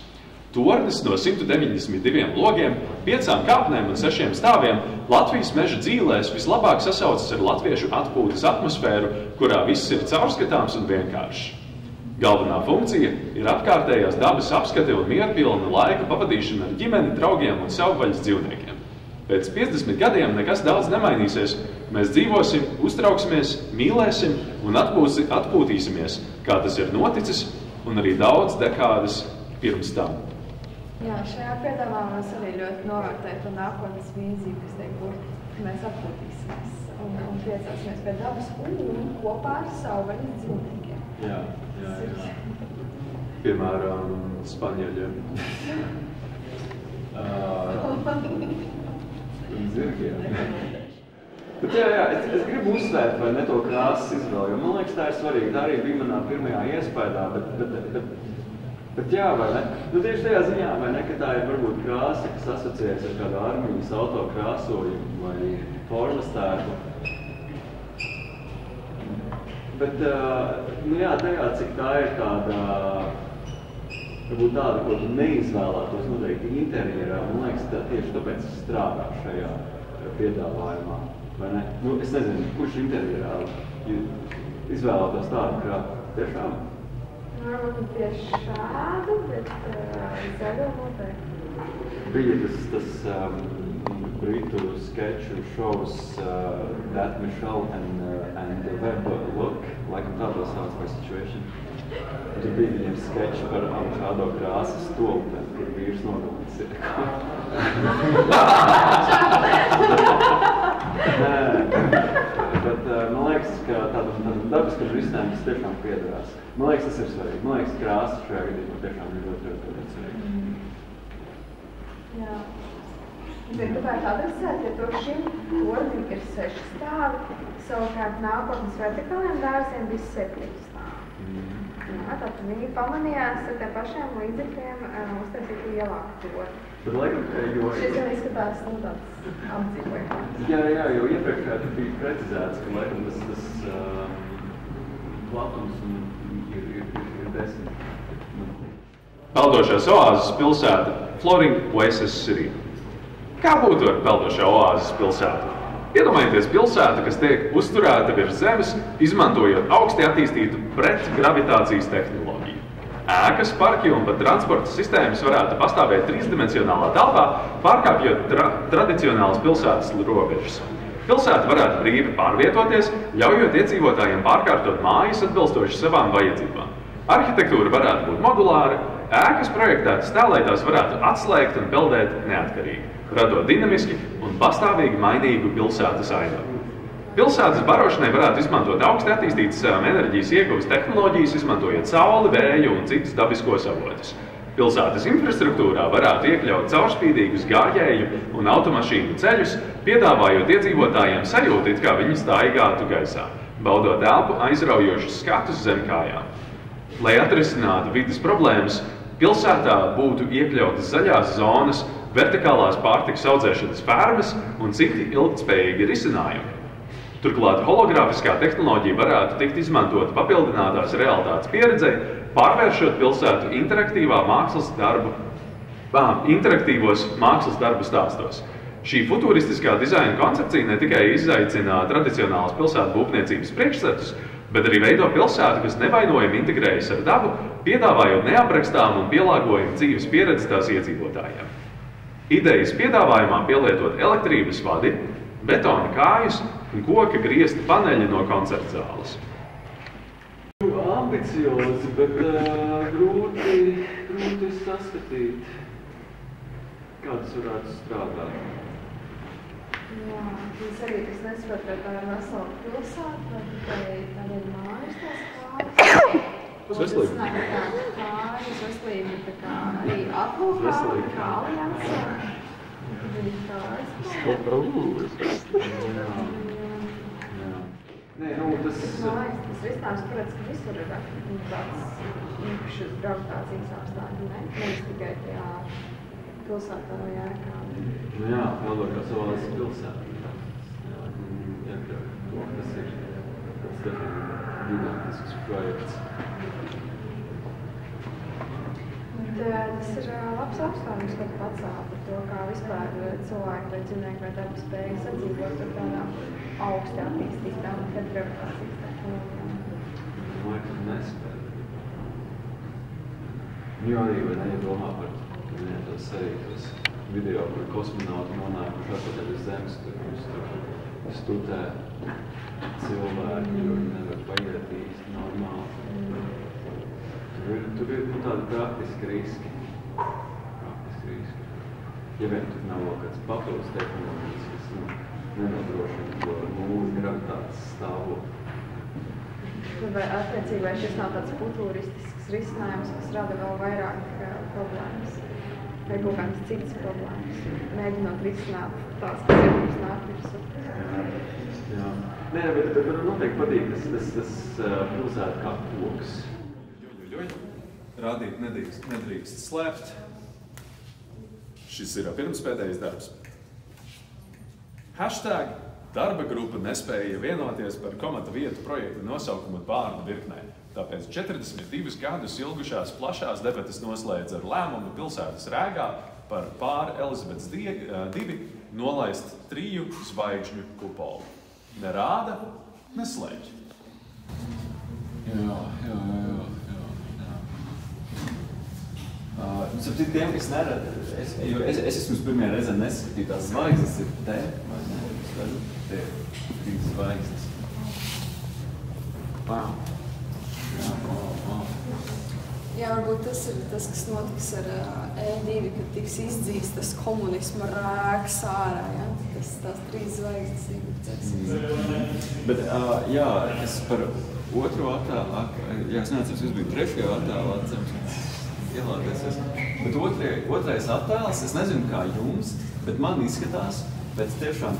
Tornis no 192 logiem, 5 kāpnēm un 6 stāviem Latvijas meža dzīlēs vislabāk sasaucas ar latviešu atpūtas atmosfēru, kurā viss ir caurskatāms un vienkāršs. Galvenā funkcija ir apkārtējās dabas apskate un mierpilna laika pavadīšana ar ģimeni, draugiem un savvaļas dzīvniekiem. Pēc 50 gadiem nekas daudz nemainīsies. Mēs dzīvosim, uztrauksimies, mīlēsim un atpūtīsimies, kā tas ir noticis, un arī daudz dekādes pirms tam. Jā, šajā piedāvājumā mēs arī ļoti novērtējam to nākotnes vīziju, kas tiek būt, ka mēs atpūtīsimies. un priecāsimies pie dabas un kopā ar savvaļas dzīvniekiem. Jā. Piemēram, spaņeļiem. Zirgiem. Bet es gribu uzsvērt, vai ne to krāsas izvēli, jo man liekas, tā ir svarīga. Tā arī bija manā pirmajā iespējā, bet jā, vai ne? Nu, tieši tajā ziņā, vai ne, ka tā ir varbūt krāsa, kas asociējas ar kādu armijas autokrāsojumu vai formas tērpu. Bet, nu jā, tajā, cik tā ir tāda, varbūt tāda, ko tu neizvēlētos noteikti interjerā, man liekas, tā tieši tāpēc strādā šajā piedāvājumā, vai ne? Nu, es nezinu, kurš interjerā izvēlētos tādu krāsu tiešām? Varbūt tieši šādu, bet zaļo noteikti. Bija tas Britu sketchu šovs That Michelle and the Web Look, laikam tādā sauc by Situation. Tur bija viņiem sketči par avokādo krāsas stolpēm, kur vīrs nogalins ir. Bet man liekas, ka tādam dabiskam risinājumam tas tiešām piederās. Man liekas, tas ir svarīgi. Man liekas, krāsa šajā gadījumā tiešām ir ļoti svarīga. Jā. Gribētu adresēt, ja to šim tornim ir 6 stāvi, savukārt nākotnes vertikāliem dārziem bija 7 stāvi. Jā, tātad viņi pamanījās ar tiem pašiem līdzekļiem uztaisīt lielāku torni. Bet laikam, jo... Šis jau izskatās, nu, tāds apdzīvojums. Jā, jo iepriekšā bija precizēts, ka laikam tas platums ir 10. Peldošās oāzes pilsēta Floating Oasis City. Kā būtu ar peldošā oāzes pilsētu? Iedomājieties pilsētu, kas tiek uzturēta virs zemes, izmantojot augsti attīstītu pretgravitācijas tehnoloģiju. Ēkas, parki un pat transporta sistēmas varētu pastāvēt trīsdimensionālā telpā, pārkāpjot tradicionālas pilsētas robežas. Pilsēta varētu brīvi pārvietoties, ļaujot iedzīvotājiem pārkārtot mājas atbilstoši savām vajadzībām. Arhitektūra varētu būt modulāra, ēkas projektētas tā, lai tās varētu atslēgt un peldēt neatkarīgi, radot dinamiski un pastāvīgi mainīgu pilsētas ainavu. Pilsētas barošanai varētu izmantot augsti attīstītas enerģijas ieguves tehnoloģijas, izmantojot sauli, vēju un citus dabiskos avotus. Pilsētas infrastruktūrā varētu iekļaut caurspīdīgus gājēju un automašīnu ceļus, piedāvājot iedzīvotājiem sajūtu, it kā viņi staigātu gaisā, baudot elpu aizraujošus skatus zem kājām. Lai atrisinātu vides problēmas, pilsētā būtu iekļautas zaļās zonas, vertikālās pārtikas audzēšanas fermas un citi ilgtspējīgi risinājumi. Turklāt hologrāfiskā tehnoloģija varētu tikt izmantota papildinātās realitātes pieredzei, pārvēršot pilsētu interaktīvos mākslas darbu stāstos. Šī futuristiskā dizaina koncepcija ne tikai izaicina tradicionālas pilsētu būvniecības priekšstatus, bet arī veido pilsētu, kas nevainojami integrējas ar dabu, piedāvājot neaprakstām un pielāgojumu dzīves pieredzi tās iedzīvotājiem. Idejas piedāvājumā pielietot elektrības vadi, betona kājas un koka griezti paneļi no koncerta zāles. Ambiciozi, bet grūti saskatīt, kā tas varētu strādāt. Jā, es arī nesaprotu, ka tā ir vesela pilsēta, vai tikai tāda ir mājas tās kājas. Veselība. Kājas, veselība, tā kā arī advokāta, kā alianse. Viņa kājas. Nē, nu, tas risinājums, protams, ka visur ir tāds īpašas gravitācijas apstākļi, ne? Nevis tikai tajā pilsētā vai ēkā. Nu jā, peldošās oāzes pilsēta. Iekļauj to, kas ir tāds dinamisks projekts. Tas ir labs apstākļums, kad pacēla par to, kā vispār cilvēki vai dzīvnieki vai dabi spēja sadzīvot ar tādām augsti attīstītām gravitācijas tehnoloģijām. Man liekas, nespēja. Jo arī, vai ne, ja domā par tos sarītos video, kur kosmonauti nonākuši atpakaļ uz Zemes, tur viņus tur studē cilvēki, jo viņi nevar paiet īsti normāli. Tur ir tādi praktiski riski. Ja vien tur nav vēl kāds papildus tehnoloģijas, kas nenodrošina to nulles gravitātes stāvokli. Vai attiecīgi, vai šis nav tāds futuristisks risinājums, kas rada vēl vairāk problēmas? Vai kaut kādas citas problēmas? Mēģinot risināt tās, kas ir mums nāk virsū. Jā. Nē, bet noteikti patīk tas pilsēta kā koks. Rādīt nedrīkst slēpt. Šis ir pirmspēdējais darbs. Hashtag darba grupa nespēja vienoties par komata vietu projekta nosaukumu vārdu virknē. Tāpēc 42 gadus ilgušās plašās debates noslēdz ar lēmumu pilsētas Rēgā par pāri Elizabetes 2 nolaist 3 zvaigžņu kupolu. Nerāda, neslēdz. Jā. Sapratu, tiem, kas nerada, es esmu pirmajā reizē neskatīju tās zvaigznes, ir te, vai ne? Te ir 3 zvaigznes. Wow. Jā, varbūt tas ir tas, kas notiks ar E2, kad tiks izdzīts tas komunisma rēks ārā, ja? Tās 3 zvaigznes iegucēs. Bet, jā, es par otro attēlu, jā, es neatceros, es biju 3. attēlā, atceros, ielādēsies. Bet otrais attēls, es nezinu kā jums, bet man izskatās, pēc tiešām,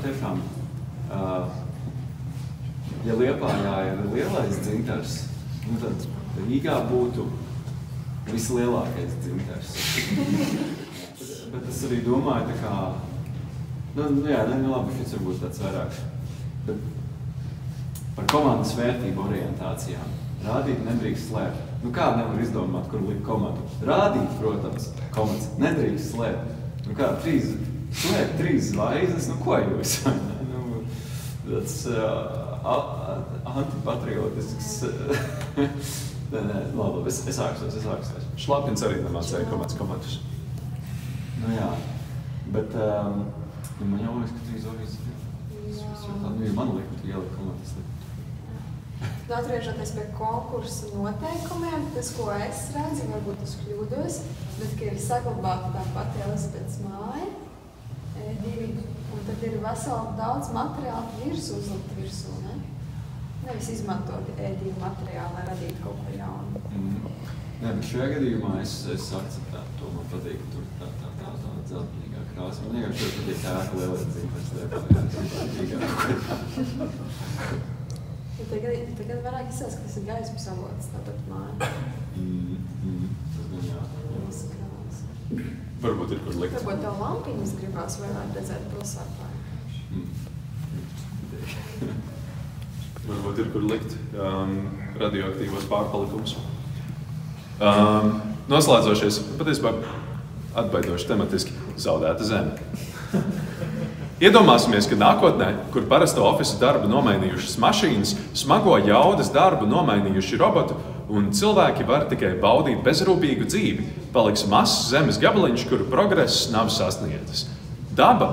ja Liepājā ir lielais dzintars, nu tad Rīgā būtu vislielākais dzintars. Bet es arī domāju, tā kā, labi, šis varbūt tāds vairāk, bet par komandas vērtību orientācijām. Rādīt nedrīkst slēpt. Nu kā nevar izdomāt, kur likt komatu? Rādīt, protams, komats nedrīkst slēpt. Nu kā, 3 zvaigznes, nu ko jūs? Tāds antipatriotisks. Labi, es ākstos. Šlapins arī nemācēja komatus. Nu jā, bet man jau liekas, ka 3 zvaigznes. Man liekas, ka ielikt komatus. Atgriežoties pie konkursa noteikumiem, tas, ko es redzu, varbūt es kļūdos, bet ka ir saglabāta tā pati Elizabetes māja, E2, un tad ir veseli daudz materiālu uzlikt virsū, ne? Nevis izmantot E2 materiālu, lai radītu kaut ko jaunu. Nē, bet šajā gadījumā es akceptētu to, man patīk, tur tā dzeltenīgā krāsa. Man vienkārši patīk ēka lielēt dzīvības liepā. Tagad vairāk izsās, ka tas ir gaismas avots, tāpat māja. Tas gan jā. Varbūt ir kur likt. Varbūt tev lampiņas gribās vairāk redzēt pilsētā. Varbūt ir kur likt radioaktīvos pārpalikumus. Noslēdzošies, patiesībā atbaidoši tematiski zaudēta zeme. Iedomāsimies, ka nākotnē, kur parasto ofisu darbu nomainījušas mašīnas, smago jaudas darbu nomainījuši robotu un cilvēki var tikai baudīt bezrūpīgu dzīvi, paliks mazs zemes gabaliņš, kuru progress nav sasniedzis. Daba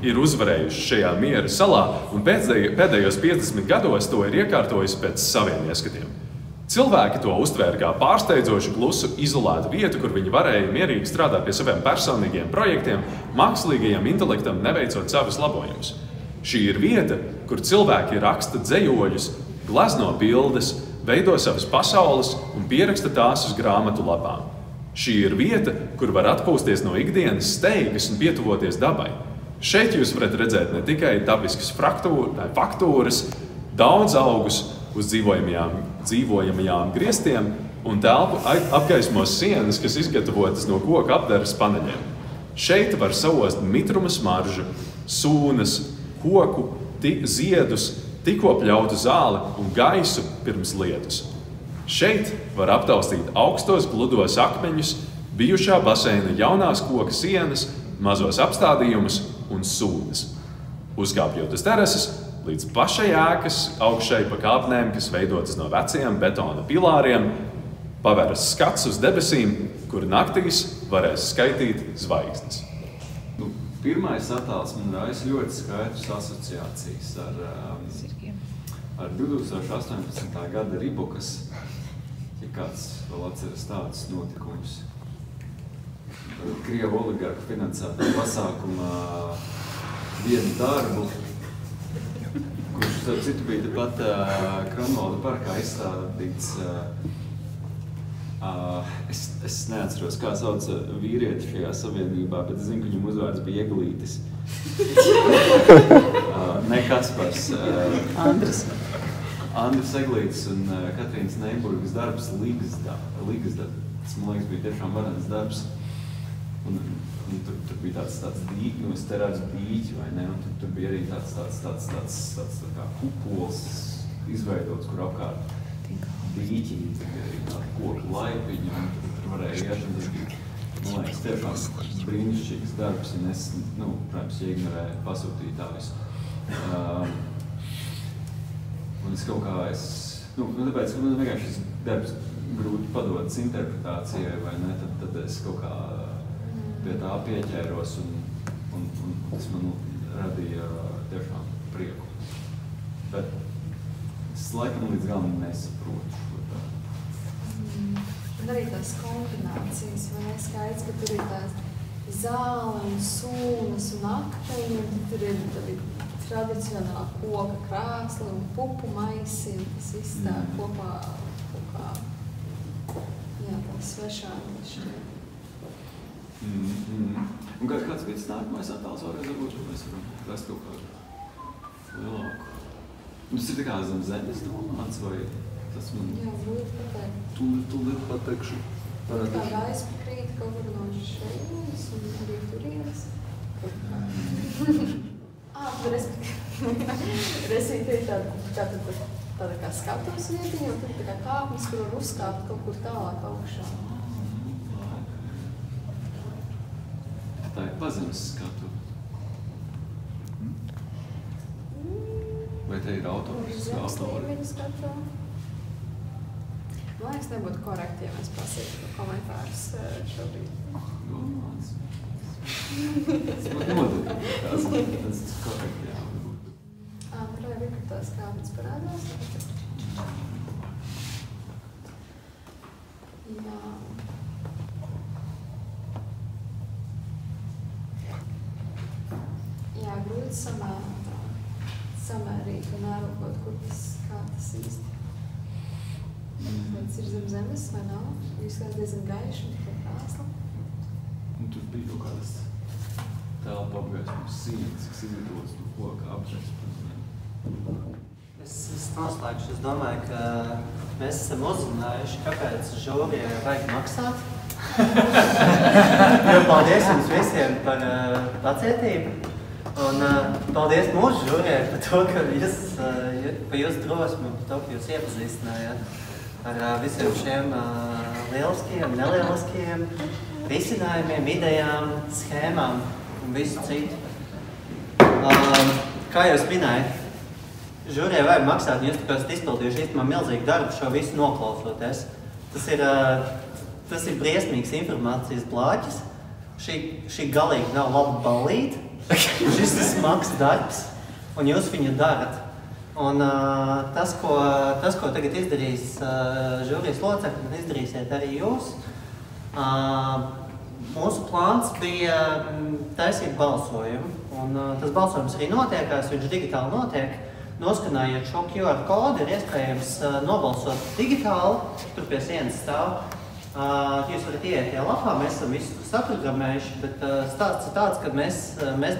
ir uzvarējuši šajā miera salā un pēdējos 50 gados to ir iekārtojusi pēc saviem ieskatiem. Cilvēki to uztvēra kā pārsteidzoši klusu, izolētu vietu, kur viņi varēja mierīgi strādāt pie saviem personīgiem projektiem, mākslīgajam intelektam neveicot savus labojumus. Šī ir vieta, kur cilvēki raksta dzejoļus, glezno bildes, veido savas pasaules un pieraksta tās uz grāmatu lapām. Šī ir vieta, kur var atpūsties no ikdienas steigas un pietuvoties dabai. Šeit jūs varat redzēt ne tikai dabiskas faktūras, daudz augus uz dzīvojamajām griestiem un telpu apgaismos sienas, kas izgatavotas no koka apdares paneļiem. Šeit var saost mitruma smaržu, sūnas, koku, ziedus, tikko pļautu zāli un gaisu pirms lietus. Šeit var aptaustīt augstos gludos akmeņus, bijušā baseina jaunās koka sienas, mazos apstādījumus un sūnas. Uzkāpjot uz terases, līdz pašai ēkas augšai pa kāpnēm, kas veidotas no veciem betona pilāriem, paveras skats uz debesīm, kur naktīs varēs skaitīt zvaigznes. Pirmais attēls man raisa ļoti skaidrs asociācijas ar 2018. gada Ribukas, ja kāds vēl atceras tādus notikumus. Krievu oligarku finansētā pasākumā vienu darbu Starp citu bija tepat Kronvalda parkā izstādīts, es neatceros, kā sauc vīrieti šajā savienībā, bet es zinu, ka viņam uzvārds bija Eglītis. Ne Kaspars. Andris Eglītis un Katrīnas Neiburgas darbs Līgasda. Tas, man liekas, bija tiešām varens darbs. Un tur bija tāds dīķi, es te redzu dīķi, vai ne? Un tur bija arī tāds kā kupols izveidots, kur apkārt dīķi, tur bija arī tādi koku laipiņi, un tur varēja iet, un tas bija, man liekas, tiešām brīnišķīgs darbs, un es, protams, ignorēju pasūtītājus. Un es kaut kā, tāpēc, ka man vienkārši šis darbs grūti padodas interpretācijai, vai ne, tad es kaut kā pie tā pieķēros, un tas man radīja tiešām prieku. Bet es laikam līdz galam nesaprotu šo tā. Un arī tās kombinācijas, vai ne, skaidrs, ka tur ir tās zāle un sūnas un akteņi, un tur ir tradicionāli koka krāsli un pupu maisi, un tas viss tā kopā kaut kā, tā svešādi šķiet. Un kāds bija tas nākamais attēls vēlreiz, varbūt, ka mēs varam rast kaut kādu lielāku? Un tas ir tā kā zem zemes domāts, vai tas man... Jā, grūti pateikt. Tūlīt pateikšu. Tā gaisma krīt kaut kur no šeit, un arī turienes. Respektīvi tāda kā skatuves vietiņa, un tur tā kā kāpnes, kur var uzkāpt kaut kur tālāk augšā. Tā ir pazemes skatu. Vai te ir autors? Zemslīmeņa skatu. Man liekas, nebūtu korekti, ja mēs pasītu komentārus šobrīd. Domāts. Tas man nodeļ. Tas korekti, jā. Tur arī ir tās kāpnes parādās. Jā. Jā, grūti samērīt un ārokot, kā tas īsti. Tas ir zem zemes vai nav? Jūs kā diezgan gaiši un tikai krāsla. Un tur bija kaut kādas telpa apgaismas sienas, kas izvietotas tur koka apgaismas. Es noslēgšu. Es domāju, ka mēs esam uzzinājuši, kāpēc žūrijai vajag maksāt. Paldies jums visiem par pacietību. Un paldies mūsu žūrijai par to, ka par jūsu drosmi, par to, ka jūs iepazīstinājāt ar visiem šiem lieliskiem, nelieliskiem risinājumiem, idejām, schēmām un visu citu. Kā jau es minēju, žūrijai vajag maksāt, un jūs tā kā esat izpildījuši īstenībā milzīgu darbu šo visu noklausoties. Tas ir briesmīgs informācijas blāķis. Šī galīgi nav laba ballīte. Šis ir smags darbs, un jūs viņu darat. Un tas, ko tagad izdarīs žūrijas locekļi, un izdarīsiet arī jūs, mūsu plāns bija taisīt balsojumu. Un tas balsojums arī notiekās, viņš digitāli notiek. Noskanējot šo QR kodu, ir iespējams nobalsot digitāli, tur pie sienas stāv. Jūs varat ieiet tajā lapā, mēs esam visu saprogrammējuši, bet stāsts ir tāds, ka mēs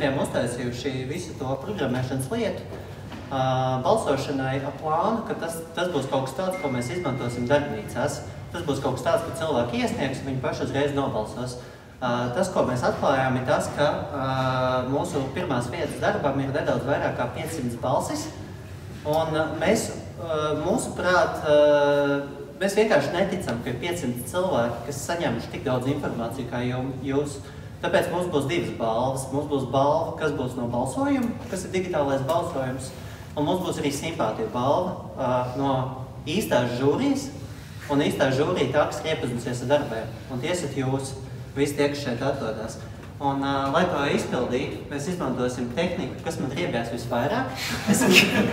bijām uztaisījuši visu to programmēšanas lietu balsošanai ap plānu, ka tas būs kaut kas tāds, ko mēs izmantosim darbnīcās. Tas būs kaut kas tāds, ka cilvēki iesniegs, viņi paši uzreiz nobalsos. Tas, ko mēs atklājām, ir tas, ka mūsu pirmās vietas darbam ir nedaudz vairāk kā 500 balsis, un mēs, mūsuprāt, mēs vienkārši neticam, ka ir 500 cilvēki, kas saņemuši tik daudz informāciju kā jūs. Tāpēc mums būs divas balvas. Mums būs balva, kas būs no balsojuma, kas ir digitālais balsojums, un mums būs arī simpātija balva no īstās žūrijas, un īstā žūrija tā, kas ir iepazinusies ar darbiem. Un tie esat jūs, visi tie, kas šeit atrodas. Un, lai to izpildītu, mēs izmantosim tehniku, kas man riebjās visvairāk. Es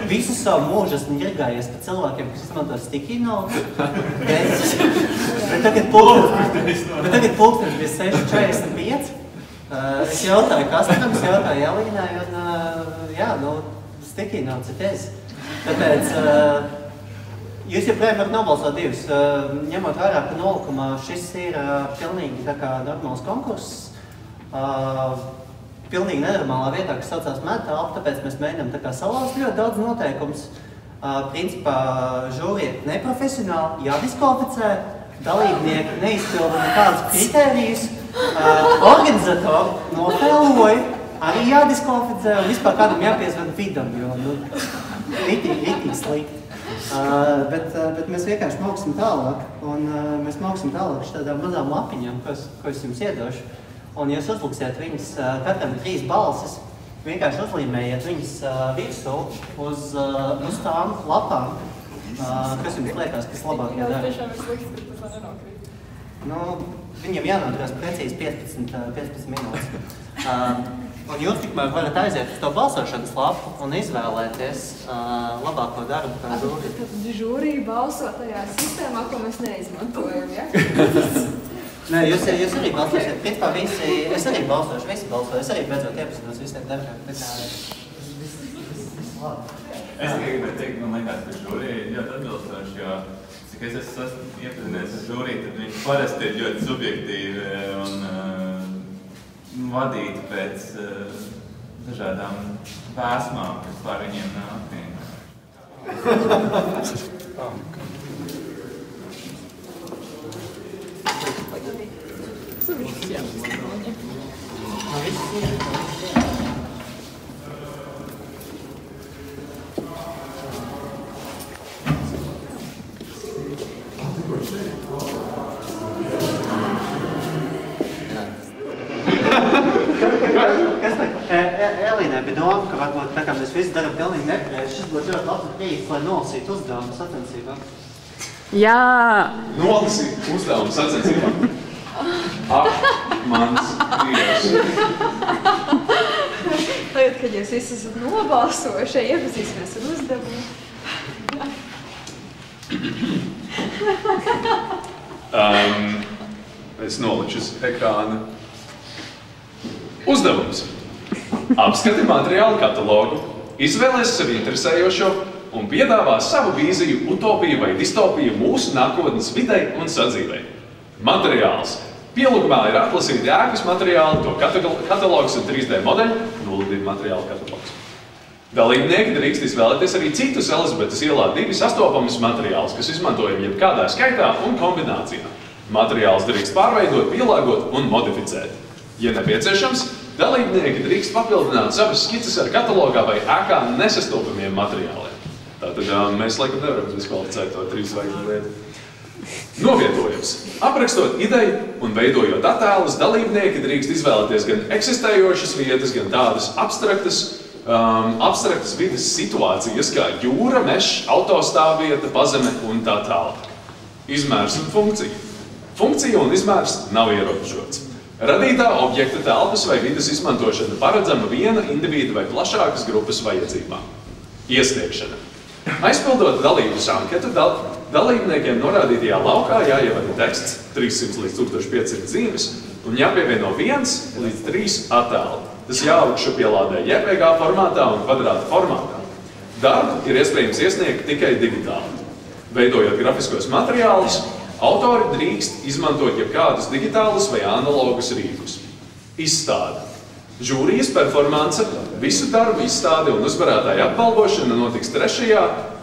visu savu mūžu esmu iergājies par cilvēkiem, kas izmanto sticky notes. Bet tagad pulkstenis bija 6:45. Es jautāju Kastaram, es jautāju Jelīnai, un sticky notes ir tezi. Tāpēc jūs joprojām varat nobalsot divus. Ņemot vērā, ka 0, šis ir pilnīgi tā kā normāls konkurss. Pilnīgi nenormālā vietā, kas saucās medtālpa, tāpēc mēs mēģinām tā kā salauzt ļoti daudz noteikums. Principā žūri ir neprofesionāli, jādiskvalificē, dalībnieki neizpilda nekādus kritērijus, organizatori nofēloja, arī jādiskvalificē un vispār kādam jāpiezvana vidam, jo ritīgi slikti. Bet mēs vienkārši mauksim tālāk, un mēs mauksim tālāk tādām mazām lapiņām, ko es jums iedošu. Un jūs uzliksiet viņas, katram 3 balsis, vienkārši uzlīmējiet viņas virsū uz tām lapām, kas jums liekas, kas labākie dara. Tiešām ir slikts, ka tas var nenokrīt. Viņam jānoturās precīzi 15 minūtes. Un jūs tikmēr varat aiziet uz to balsošanas lapu un izvēlēties labāko darbu kā žūri. Tad žūri balso tajā sistēmā, ko mēs neizmantojam, ja? Nē, jūs arī balsosiet. Principā es arī balsošu, visi balsoju. Es arī beidzot iepazinos visiem darbiem. Es tikai gribētu teikt, man liekas, ka žūrija ir ļoti atbilstoši, jo cik es esmu iepazinies ar žūriju, tad viņi parasti ir ļoti subjektīvi un vadīti pēc dažādām vēsmām, kas pār viņiem nāk. Elīnai bija doma, ka varbūt tā kā mēs visi darām pilnīgi nepareizi, šis būtu ļoti labs brīdis, lai nolasītu uzdevumu sacensībā. Jā! Nolasīt uzdevumu sacensībā. Mans Dievs. Tagad, kad jūs visi esat nobalsojuši, iepazīsimies ar uzdevumu. Es noliču uz ekrāna. Uzdevums. Apskati materiālu katalogu, izvēlēs sevi interesējošo un piedāvā savu vīziju, utopiju vai distopiju mūsu nākotnes videi un sadzīvei. Materiāls. Pielūgumā ir atlasīti ēkas materiāli, to katalogs un 3D modeļi, 0 materiālu katalogs. Dalībnieki drīkst izvēlēties arī citus Elizabetes ielā 2 sastopamus materiālus, kas izmantojami jebkādā skaitā un kombinācijā. Materiāls drīkst pārveidot, pielāgot un modificēt. Ja nepieciešams, dalībnieki drīkst papildināt savas skices ar katalogā vai ēkā nesastopamiem materiāliem. Tātad mēs laikam nevaram diskvalificēt to 3 zvaigžņu lietu. Novietojums. Aprakstot ideju un veidojot attēlus, dalībnieki drīkst izvēlēties gan eksistējošas vietas, gan tādas abstraktas vides situācijas, kā jūra, mežs, autostāvvieta, pazeme un tā tālāk. Izmērs un funkcija. Funkcija un izmērs nav ierobežots. Radītā objekta telpas vai vides izmantošana paredzama viena individa vai plašākas grupas vajadzībām. Iesniegšana. Aizpildot dalības anketu, dalībniekiem norādītajā laukā jāievada teksts 300 līdz 1500 zīmes un jāpievieno 1 līdz 3 attēli. Tas jāaugšupielādē JPG formātā un kvadrāta formātā. Darbu ir iespējams iesniegt tikai digitāli. Veidojot grafiskos materiālus, autori drīkst izmantot jebkādus digitālus vai analogus rīkus. Izstāde. Žūrijas performance, visu darbu izstāde un uzvarētāja apbalvošana notiks 3.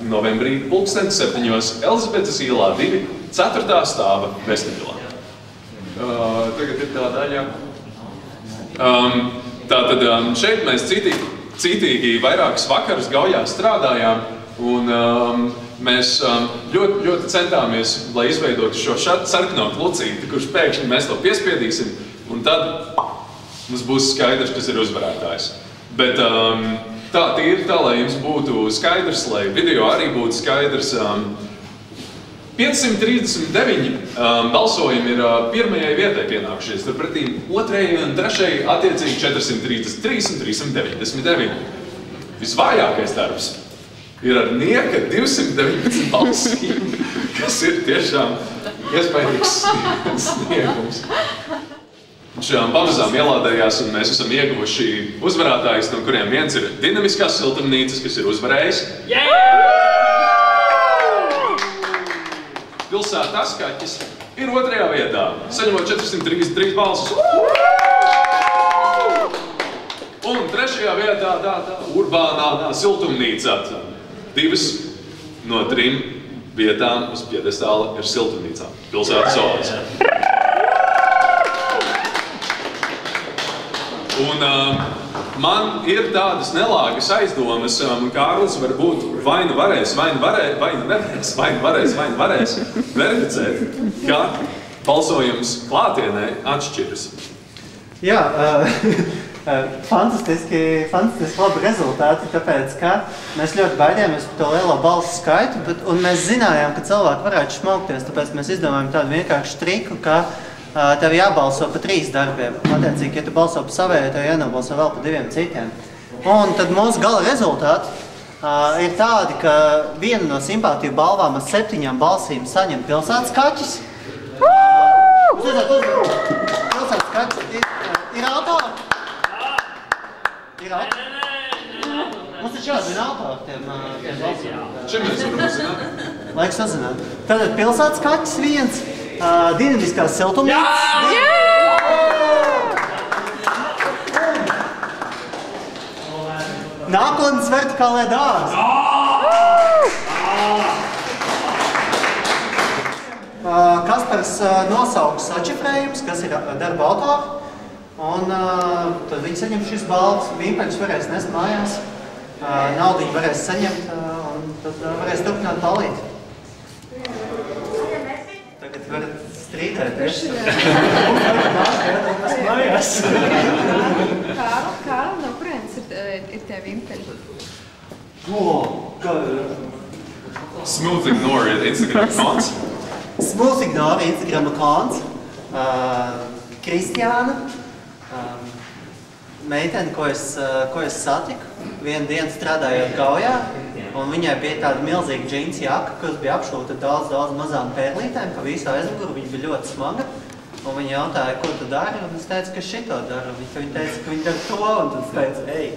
novembrī 7:00 Elizabetes ielā 2, 4. stāva vestibilā. Tagad ir tā daļa. Tātad šeit mēs citīgi vairākas vakarus gaujā strādājām un mēs ļoti centāmies, lai izveidotu šo sarkano klucīti, kurš pēkšņi mēs to piespiedīsim, un tad mums būs skaidrs, kas ir uzvarētājs. Bet tā tīri tā, lai jums būtu skaidrs, lai video arī būtu skaidrs, 539 balsojumi ir pirmajai vietai pienākušies, turpretī 2. un 3. attiecīgi 433 un 399. Visvājākais darbs ir ar nieka 219 balsīm, kas ir tiešām iespējīgs sniegums. Viņš pamazām ielādējās, un mēs esam ieguvuši uzvarētājus, no kuriem viens ir dinamiskās siltumnīcas, kas ir uzvarējis. Pilsēta Askaķis ir 2. vietā, saņemot 433 balsus. Un 3. vietā tā urbānā siltumnīca. 2 no 3 vietām uz piedestāla ir siltumnīcā. Pilsētas oāze. Un man ir tādas nelāgas aizdomas, Kārlis varbūt vai nu varēs verificēt, ka balsojums klātienē atšķiras. Jā, fantastiski labi rezultāti, tāpēc, ka mēs ļoti baidījāmies par to lielo balsu skaitu, un mēs zinājām, ka cilvēki varētu šmaukties, tāpēc mēs izdomājam tādu vienkāršu triku, ka tev jābalso pa 3 darbiem. Attiecīgi, ja tu balso pa savēju, tev jānobalso vēl pa 2 citiem. Un tad mūsu gala rezultāti ir tādi, ka viena no simpātiju balvām ar 7 balsīm saņem pilsētas kaķis. Pilsētas kaķis ir autori? Ir autori? Mums taču jāzina autori tiem balsīm. Šim mēs varam uzzināt. Laiks uzzināt. Tātad pilsētas kaķis 1. Dinamiskās siltumnīcas. Nākotnes vertikālajā dārza. Kaspars nosauks atšifrējums, kas ir darba autori. Un tad viņi saņem šis balvas. Vīmpaļus varēs nest mājās. Naudiņu varēs saņemt. Un tad varēs turpināt palīt. Tagad varat strīdēties. Kārli, no kurienes ir tie vimpeļi? Smooth Ignore ir Instagram akons. Smooth Ignore ir Instagram akons. Kristiāna, meitene, ko es satiku, vienu dienu strādājot Gaujā, un viņai bija tāda milzīga džīns jaka, kas bija apšūta daudz mazām pērlītēm, pa visu aizmuguru, viņa bija ļoti smaga. Un viņa jautāja, ko tu dari, un es teicu, ka šito daru. Viņa teica, ka viņa dara to, un tad es teicu, ej.